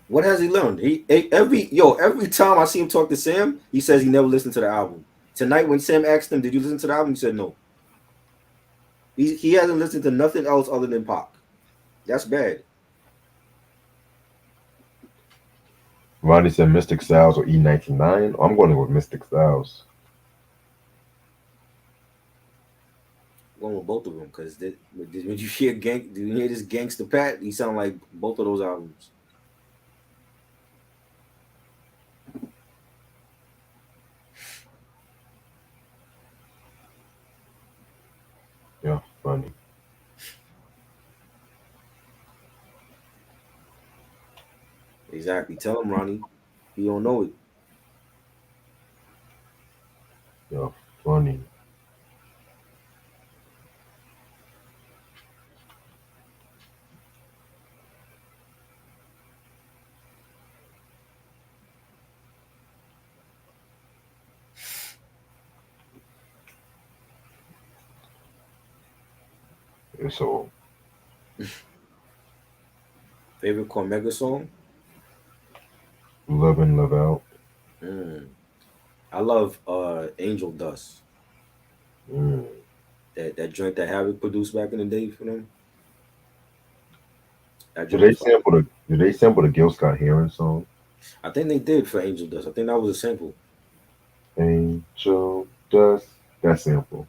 What has he learned? Every time I see him talk to Sam, he says he never listened to the album. Tonight, when Sam asked him, "Did you listen to the album?" He said no. He hasn't listened to nothing else other than Pac. That's bad. Ronnie said Mystic Styles or E99. I'm going to go with Mystic Styles. Going with both of them because when you hear do you hear this Gangsta Pat? He sound like both of those albums. Yeah, funny. Exactly. Tell him, Ronnie. He don't know it. Yeah, funny. Yeah, so Favorite Cormega song? Love In, Love Out. Mm. I love Angel Dust. Mm. That joint that Havoc produced back in the day for them. That Did joint they was fire. sample the Did they sample the Gil Scott Heron song? I think they did for Angel Dust. I think that was a sample. Angel Dust. That sample.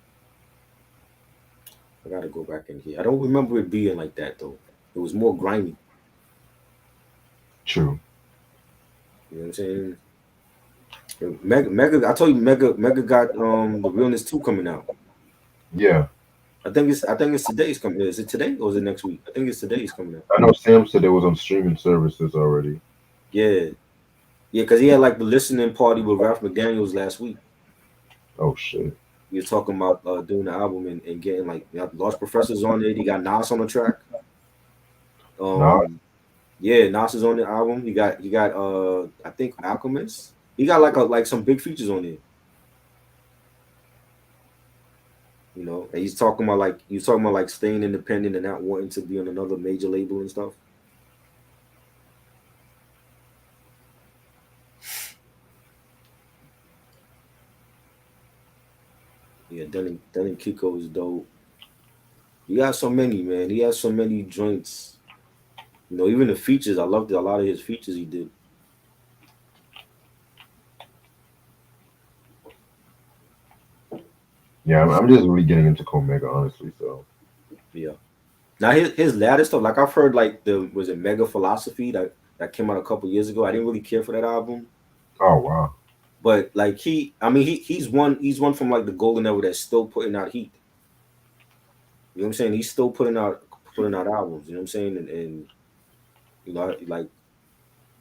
I gotta go back in here. I don't remember it being like that though. It was more grimy. True. You know what I'm saying? Mega. I told you, Mega got the Realness 2 coming out. Yeah. I think it's today's coming. Is it today or is it next week? I think it's today's coming out. I know Sam said it was on streaming services already. Yeah, yeah, because he had like the listening party with Ralph McDaniels last week. Oh shit. We were talking about doing the album and getting like Lost Professors on it. He got Nas on the track. Nah. Um, yeah, Nas is on the album. He got I think Alchemist. He got like some big features on there. You know, and he's talking about like staying independent and not wanting to be on another major label and stuff. Yeah, Dylan Kiko is dope. He got so many, man. He has so many joints. You know, even the features. I loved a lot of his features he did. Yeah, I'm just really getting into Comega, honestly. So Yeah. Now his latest stuff, like I've heard like the was it Mega Philosophy that came out a couple years ago. I didn't really care for that album. oh wow. But like he's one from like the golden era that's still putting out heat. You know what I'm saying? He's still putting out albums, you know what I'm saying? And you know, like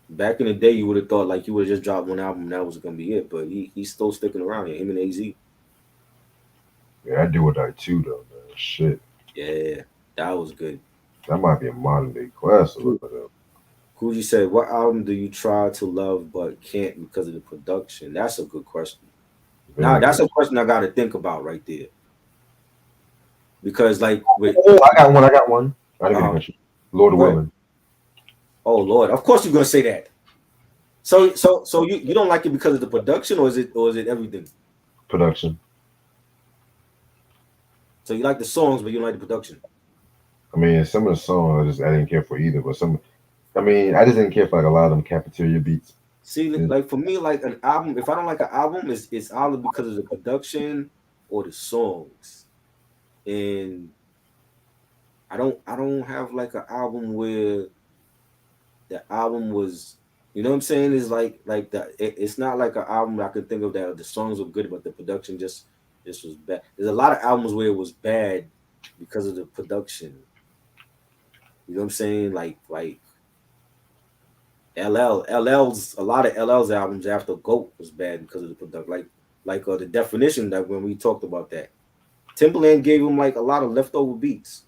back in the day you would have thought like he would have just dropped one album and that was gonna be it. But he's still sticking around here, him and AZ. Yeah, I do what I too though, man. Shit. Yeah, that was good. That might be a modern day classic. But, Coogee said, "What album do you try to love but can't because of the production?" That's a good question. Now, very that's a good. question I got to think about right there. Because, like, with Oh, I got one. I got one. I didn't mean to uh, cut you. Lord go ahead. willing. Oh Lord, of course you're gonna say that. So you don't like it because of the production, or is it everything? Production. So you like the songs, but you don't like the production. I mean, some of the songs I didn't care for either, but some. I mean, I just didn't care for like a lot of them cafeteria beats. See, And, like for me, like an album, if I don't like an album, it's either because of the production or the songs. And I don't have like an album where the album was, you know what I'm saying, is like that it's not like an album I can think of that the songs were good but the production just was bad. There's a lot of albums where it was bad because of the production. You know what I'm saying? Like LL's a lot of LL's albums after GOAT was bad because of the production. Like the definition that when we talked about that. Timberland gave him like a lot of leftover beats.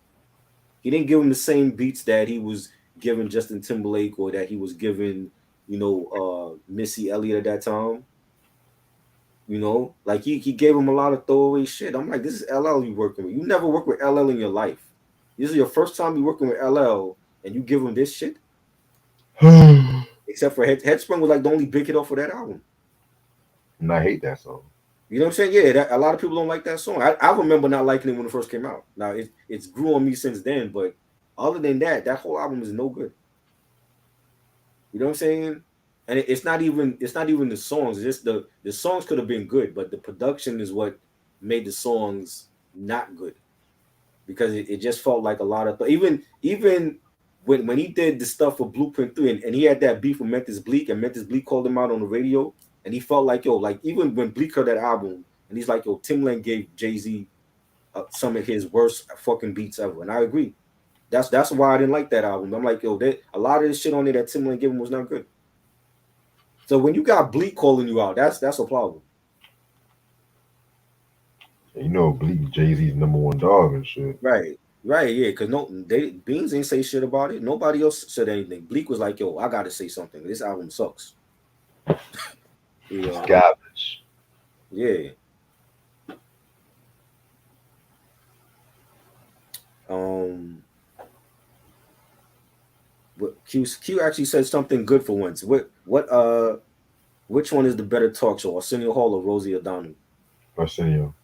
He didn't give him the same beats that he was giving Justin Timberlake or that he was giving, Missy Elliott at that time. You know, like he gave him a lot of throwaway shit. I'm like, this is LL you working with. You never worked with LL in your life. This is your first time you working with LL, and you give him this shit. and Except for Headspring was like the only big hit off of that album. I hate that song. You know what I'm saying? Yeah, a lot of people don't like that song. I remember not liking it when it first came out. Now it's grew on me since then, but other than that, that whole album is no good. You know what I'm saying? And it's not even the songs. It's just the songs could have been good, but the production is what made the songs not good because it just felt like a lot of even when he did the stuff for Blueprint 3 and he had that beef with Memphis Bleak and Memphis Bleak called him out on the radio and he felt like yo like even when Bleak heard that album and he's like yo Timbaland gave Jay-Z some of his worst fucking beats ever and I agree. That's why I didn't like that album. I'm like yo a lot of this shit on there that Timbaland gave him was not good. So when you got Bleak calling you out, that's a problem. You know, Bleak Jay-Z's #1 dog and shit. Right. Right, yeah, because no Beans ain't say shit about it. Nobody else said anything. Bleak was like, yo, I gotta say something. This album sucks. You It's know, garbage. yeah. Um but Q actually said something good for once. What which one is the better talk show? Arsenio Hall or Rosie O'Donnell? Arsenio.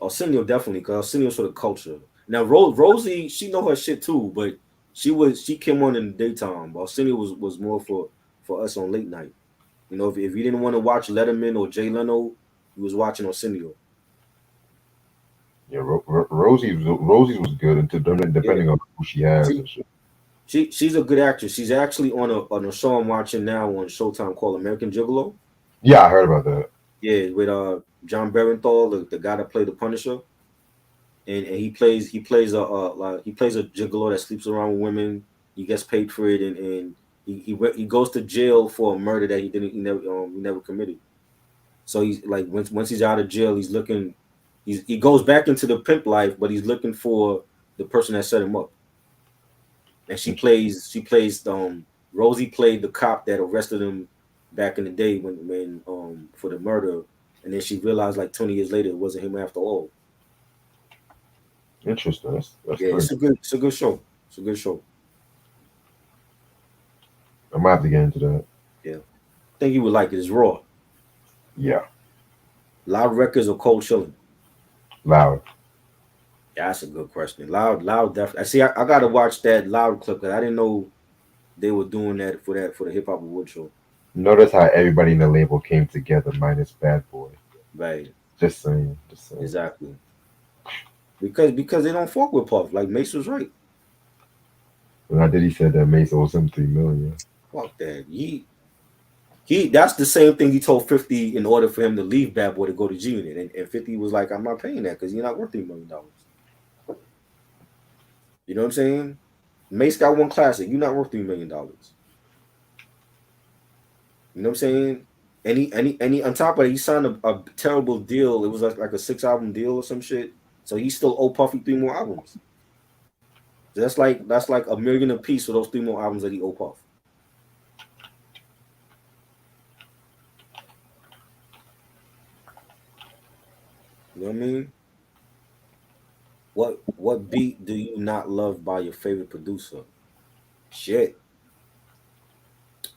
Arsenio definitely, because Arsenio's for the culture. Now Rosie, she know her shit too, but she came on in the daytime. But Arsenio was more for us on late night. You know, if you didn't want to watch Letterman or Jay Leno, you was watching Arsenio. Yeah, Rosie's was good until Yeah, depending on who she has she and shit. she's a good actress. She's actually on a show I'm watching now on Showtime called American Gigolo. Yeah, I heard about that. Yeah, with John Barenthal, the guy that played the Punisher, and he plays a gigolo that sleeps around with women. He gets paid for it, and he goes to jail for a murder that he never committed. So he's like once he's out of jail, he goes back into the pimp life, but he's looking for the person that set him up. And she plays Rosie played the cop that arrested him back in the day when for the murder, and then she realized like 20 years later it wasn't him after all. Interesting. That's Yeah, pretty. it's a good show. It's a good show. I might have to get into that. Yeah, I think you would like it. It's raw. Yeah, Loud records or cold chilling? loud. Yeah, that's a good question. Loud, definitely. I see. I gotta watch that Loud clip because I didn't know they were doing that for the Hip Hop Award show. Notice how everybody in the label came together, minus Bad Boy. Right. Just saying. Just saying. Exactly. Because they don't fuck with Puff. Like Mace was right. When I did, he said that Mace owes him 3 million. Fuck that. He that's the same thing he told 50 in order for him to leave Bad Boy to go to G Unit. And 50 was like, I'm not paying that because you're not worth $3 million. You know what I'm saying? Mace got one classic. You're not worth $3 million. You know what I'm saying? And he on top of it, he signed a terrible deal. It was like a 6 album deal or some shit. So he still owe Puffy 3 more albums. So that's like $1 million a piece for those 3 more albums that he owe Puff. You know what I mean? What beat do you not love by your favorite producer? Shit.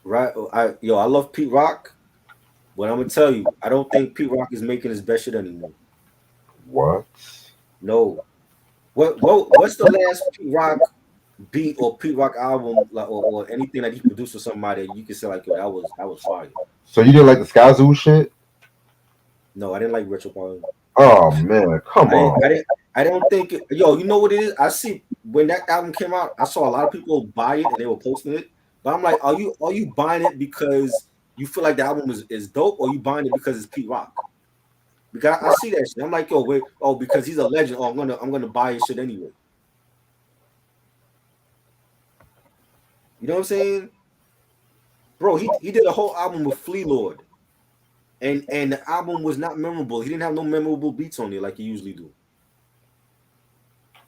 Right. I love Pete Rock, but I'm gonna tell you, I don't think Pete Rock is making his best shit anymore. What? No. What's the last Pete Rock beat or Pete Rock album like or anything that he produced for somebody that you can say like yo, that was fire. So you didn't like the Sky Zoo shit? No, I didn't like Retro Power. Oh man, come I didn't, on. I didn't, I don't think. Yo, you know what it is? I see when that album came out, I saw a lot of people buy it and they were posting it. But I'm like, are you buying it because you feel like the album is dope, or you buying it because it's Pete Rock? Because I see that shit. I'm like, yo, wait, oh, because he's a legend. Oh, I'm gonna buy his shit anyway. You know what I'm saying, bro? He did a whole album with Flea Lord, and the album was not memorable. He didn't have no memorable beats on it like he usually do.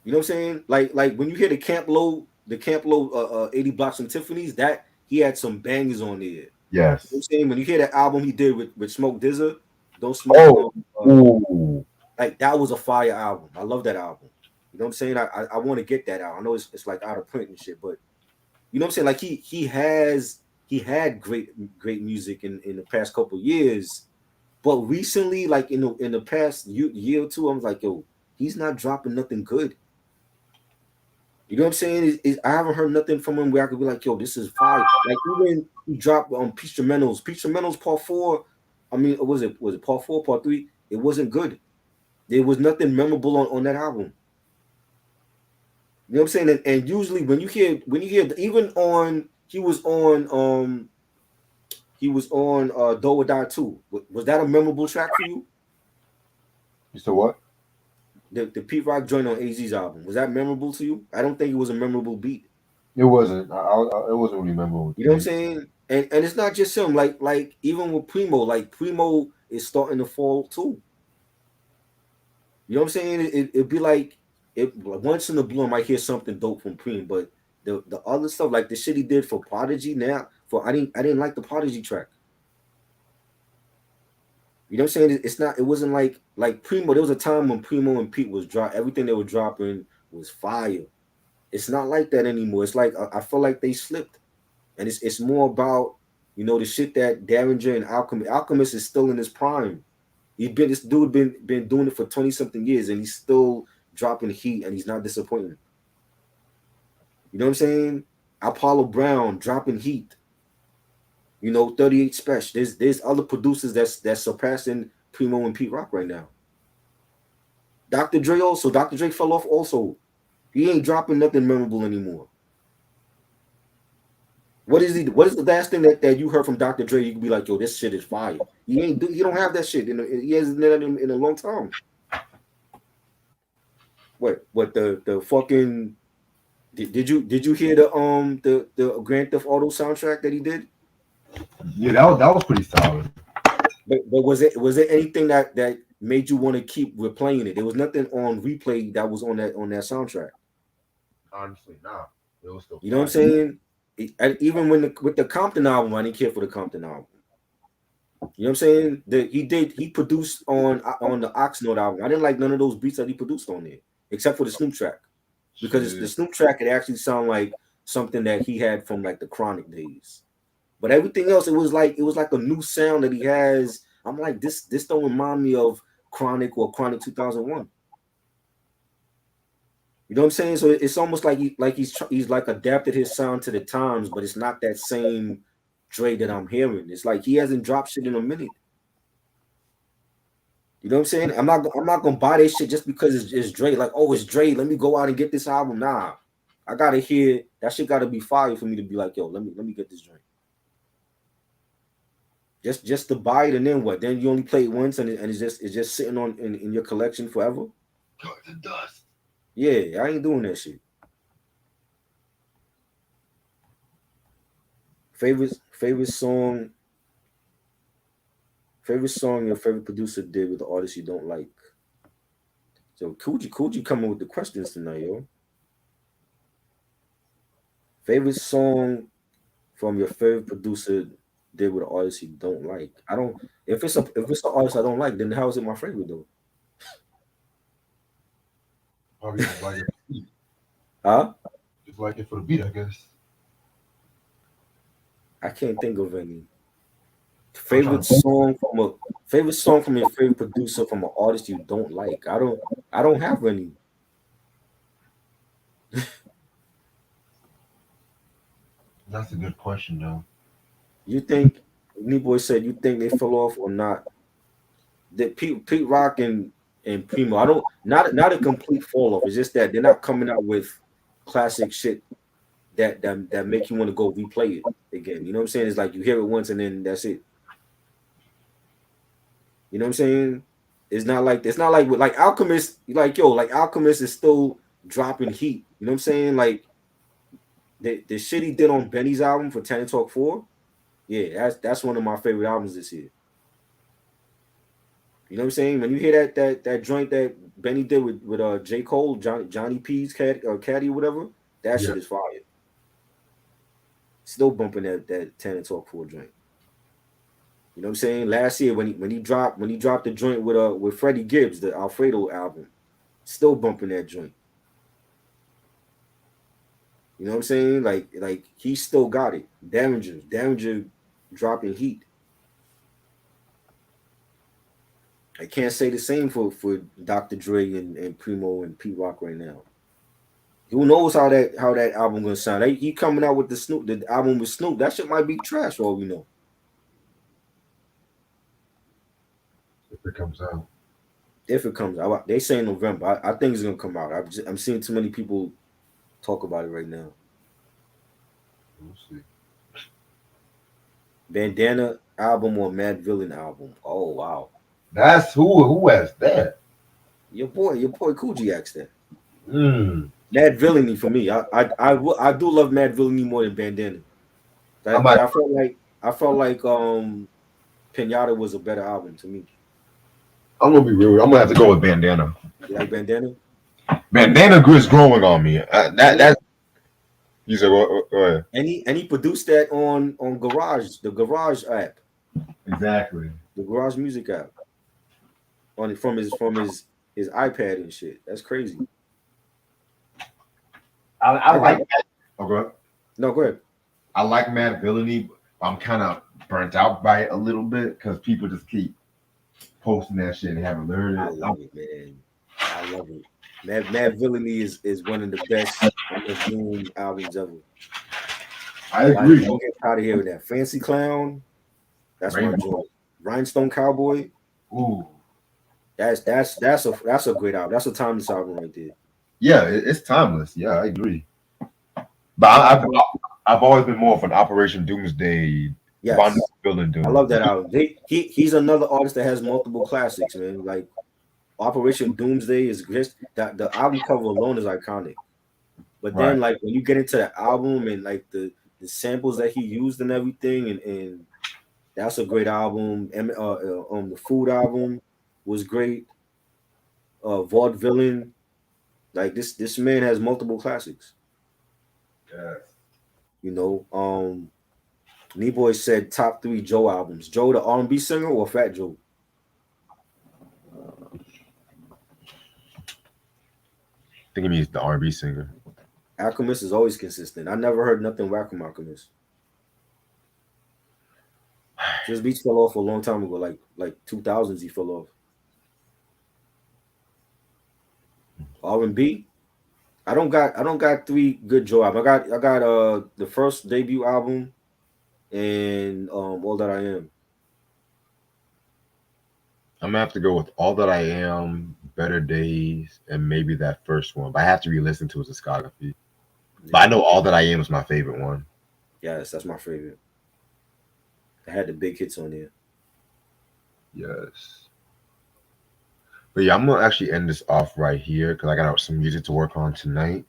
You know what I'm saying? Like when you hear the Camp Low 80 Blocks from Tiffany's, that he had some bangers on there. You know what I'm Yes. saying? When you hear that album he did with Smoke DZA, Don't Smoke, Oh. Ooh. like that was a fire album. I love that album. You know what I'm saying? I want to get that out. I know it's like out of print and shit, but you know what I'm saying? Like he had great music in the past couple years, But recently, like in the past year or two, I'm like, yo, he's not dropping nothing good. You know what I'm saying? I haven't heard nothing from him where I could be like, yo, this is fire. Like even he dropped Peach Mentos Part 4. I mean, was it Part 4, Part 3? It wasn't good. There was nothing memorable on that album. You know what I'm saying? And usually when you hear even on he was on Do or Die 2. Was that a memorable track for you? You said what? The Pete Rock joint on AZ's album. Was that memorable to you? I don't think it was a memorable beat. It wasn't. It wasn't really memorable You to know what I'm me. saying? And it's not just him. Like even with Primo, like Primo is starting to fall too. You know what I'm saying? It'd be like once in the blue, I might hear something dope from Primo, but the other stuff like the shit he did for Prodigy now for I didn't like the Prodigy track. You know what I'm saying? It's not. It wasn't like Primo. There was a time when Primo and Pete was drop. Everything they were dropping was fire. It's not like that anymore. It's like I feel like they slipped, and it's more about the shit that Derringer and Alchemist is still in his prime. This dude been doing it for 20 something years, and he's still dropping heat, and he's not disappointing. You know what I'm saying? Apollo Brown dropping heat. 38 Special. There's other producers that's surpassing Primo and Pete Rock right now. Dr. Dre also. Dr. Dre fell off also. He ain't dropping nothing memorable anymore. What is the last thing that you heard from Dr. Dre? You could be like, yo, this shit is fire. He don't have that shit. He hasn't done that in a long time. What the fucking did you hear the Grand Theft Auto soundtrack that he did? Yeah, that was pretty solid. But was it anything that made you want to keep replaying it? There was nothing on replay that was on that soundtrack. Honestly, nah. It was still You know what I'm fire. saying? And even with the Compton album, I didn't care for the Compton album. You know what I'm saying? He produced on the Oxnard album. I didn't like none of those beats that he produced on there, except for the Snoop track. Because the Shit. Snoop track, it actually sounded like something that he had from like the Chronic days. But everything else, it was like a new sound that he has. I'm like, this don't remind me of Chronic or Chronic 2001. You know what I'm saying? So it's almost like he's like adapted his sound to the times, but it's not that same Dre that I'm hearing. It's like he hasn't dropped shit in a minute. You know what I'm saying? I'm not gonna buy this shit just because it's Dre. Like, oh, it's Dre. Let me go out and get this album. Nah, I gotta hear that shit. Gotta be fire for me to be like, yo, let me get this joint. Just to buy it and then what? Then you only play it once and it's just sitting on in your collection forever. Cut the dust. Yeah, I ain't doing that shit. Favorite song. Favorite song your favorite producer did with the artist you don't like. So Coogee coming with the questions tonight, yo. Favorite song from your favorite producer did with an artist you don't like. I don't. If it's an artist I don't like, then how is it my favorite though? Probably just like it. Huh? Just like it for the beat, I guess. I can't think of any. I'm trying Favorite to think. song from a favorite song from your favorite producer from an artist you don't like. I don't have any. That's a good question, though. You think Boy said you think they fell off or not? That Pete Rock and Primo. I don't not a complete fall off. It's just that they're not coming out with classic shit that make you want to go replay it again. You know what I'm saying? It's like you hear it once and then that's it. You know what I'm saying? It's not like with like Alchemist, like yo, like Alchemist is still dropping heat. You know what I'm saying? Like the shit he did on Benny's album for Ten Talk 4. Yeah, that's one of my favorite albums this year. You know what I'm saying? When you hear that joint that Benny did with J. Cole, Johnny P's Caddy or whatever, that Yeah. shit is fire. Still bumping that Ten Talk 4 joint. You know what I'm saying? Last year when he dropped the joint with Freddie Gibbs, the Alfredo album, still bumping that joint. You know what I'm saying? Like he still got it. Damager dropping heat. I can't say the same for Dr. Dre and Primo and Pete Rock right now. Who knows how that album gonna sound? He coming out with the album with Snoop. That shit might be trash for all we know. If it comes out. If it comes out, they say in November. I think it's gonna come out. I'm seeing too many people talk about it right now. We'll see. Bandana album or Mad Villain album? Oh wow, That's who has that? your boy Coogee asked that. Mm. Mad Villainy for me. I do love Mad Villainy more than Bandana. I might. I felt like Pinata was a better album to me. I'm gonna be real. I'm gonna have to go with Bandana. You like Bandana? Bandana is growing on me. That you said go ahead. And he produced that on Garage, the Garage app, Exactly. the Garage Music app, on it from his iPad and shit. That's crazy. I I like. got Oh, go ahead. no, go ahead. I like Mad Villainy. But I'm kind of burnt out by it a little bit because people just keep posting that shit and haven't learned I it. love it, man. I love it. Mad Villainy is one of the best Doom albums ever. I Like, agree. don't get out of here with that. Fancy Clown, that's my Rainbow. joint. Rhinestone Cowboy, Ooh. that's a great album. That's a timeless album right there. Yeah, it's timeless. Yeah, I agree. But Bad Boy, I've always been more of an Operation Doomsday, Von yes, Villain I Doom. love that album. He's another artist that has multiple classics, man. Like Operation Doomsday is just that the album cover alone is iconic. But Right. then like when you get into the album and like the samples that he used and everything, and that's a great album. The Food album was great. Vaudevillain, like this man has multiple classics. Yes. You know, Boy said top three Joe albums. Joe the R&B singer or Fat Joe? I think it means the R&B singer. Alchemist is always consistent. I never heard nothing whack from Alchemist. Just Beats fell off a long time ago, like 2000s. He fell off. R&B. I don't got three good Joe albums. I got the first debut album and All That I Am. I'm gonna have to go with All That I Am, Better Days, and maybe that first one. But I have to re-listen to his discography. But I Yeah. know All That I Am is my favorite one. Yes, that's my favorite. I had the big hits on there. Yes. But yeah, I'm gonna actually end this off right here because I got some music to work on tonight.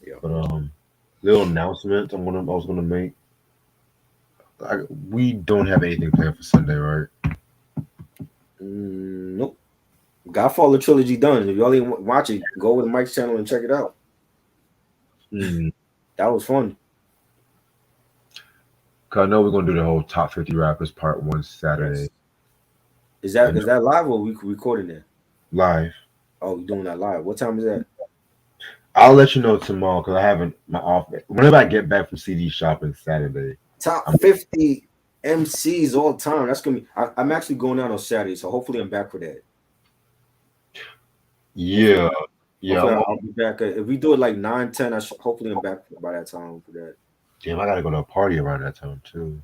Yeah. But little announcement I was gonna make. We don't have anything planned for Sunday, right? Nope. Godfather trilogy done. If y'all didn't watch it, go over to Mike's channel and check it out. Mm. That was fun. Cause I know we're gonna do the whole top 50 rappers part one Saturday Yes. Is and that live or we recording that? live. Oh, we doing that live. What time is that? I'll let you know tomorrow because I haven't my off. Whenever I get back from CD shopping Saturday, Top I'm 50 MCs all time. That's gonna be. I'm actually going out on Saturday, so hopefully I'm back for that. yeah, yeah. Hopefully I'll be back. If we do it like 9, 10, hopefully I'm back by that time for that. Damn, I gotta go to a party around that time too.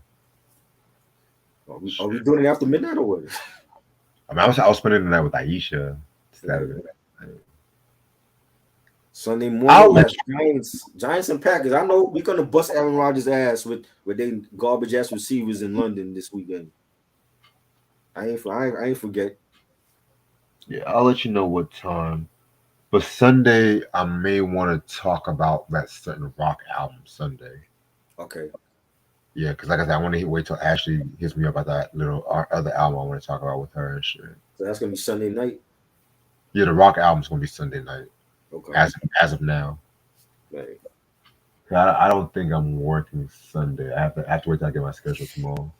Are we doing it after midnight or what? I mean, I was spending the night with Aisha Saturday. Sunday I'll morning, let Giants and Packers. I know we're gonna bust Aaron Rodgers' ass with they garbage ass receivers in London this weekend. I ain't forget. Yeah, I'll let you know what time. But Sunday, I may want to talk about that certain rock album Sunday. Okay. Yeah, because like I said, I want to wait till Ashley hits me up about that little our other album I want to talk about with her and shit. So that's gonna be Sunday night. Yeah, the rock album's gonna be Sunday night. Okay. As of now. Right. I don't think I'm working Sunday. I have to wait till I get my schedule tomorrow.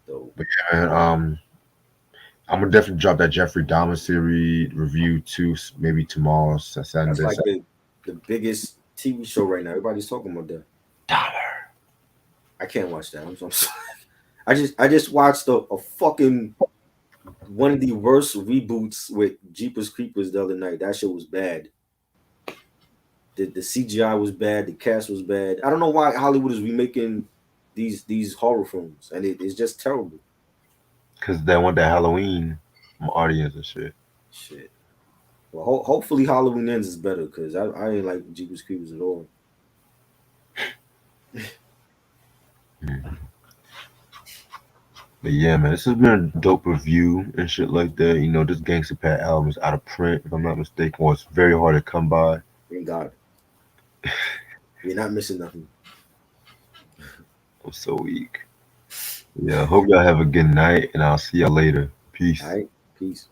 So But yeah, man, I'm gonna definitely drop that Jeffrey Dahmer series review too, maybe tomorrow, Saturday. that's like the biggest TV show right now. Everybody's talking about that. Dahmer. I can't watch that. I'm sorry. I just watched a fucking one of the worst reboots with Jeepers Creepers the other night. That shit was bad. The CGI was bad. The cast was bad. I don't know why Hollywood is remaking these horror films, and it's just terrible. Because they want that Halloween audience and shit. Shit. Well, hopefully Halloween Ends is better because I ain't like Jeepers Creepers at all. Mm. But yeah, man, this has been a dope review and shit like that. This Gangsta Pat album is out of print, if I'm not mistaken, or it's very hard to come by. Thank God. You're not missing nothing. I'm so weak. Yeah, hope y'all have a good night, and I'll see y'all later. All Peace. right. Peace.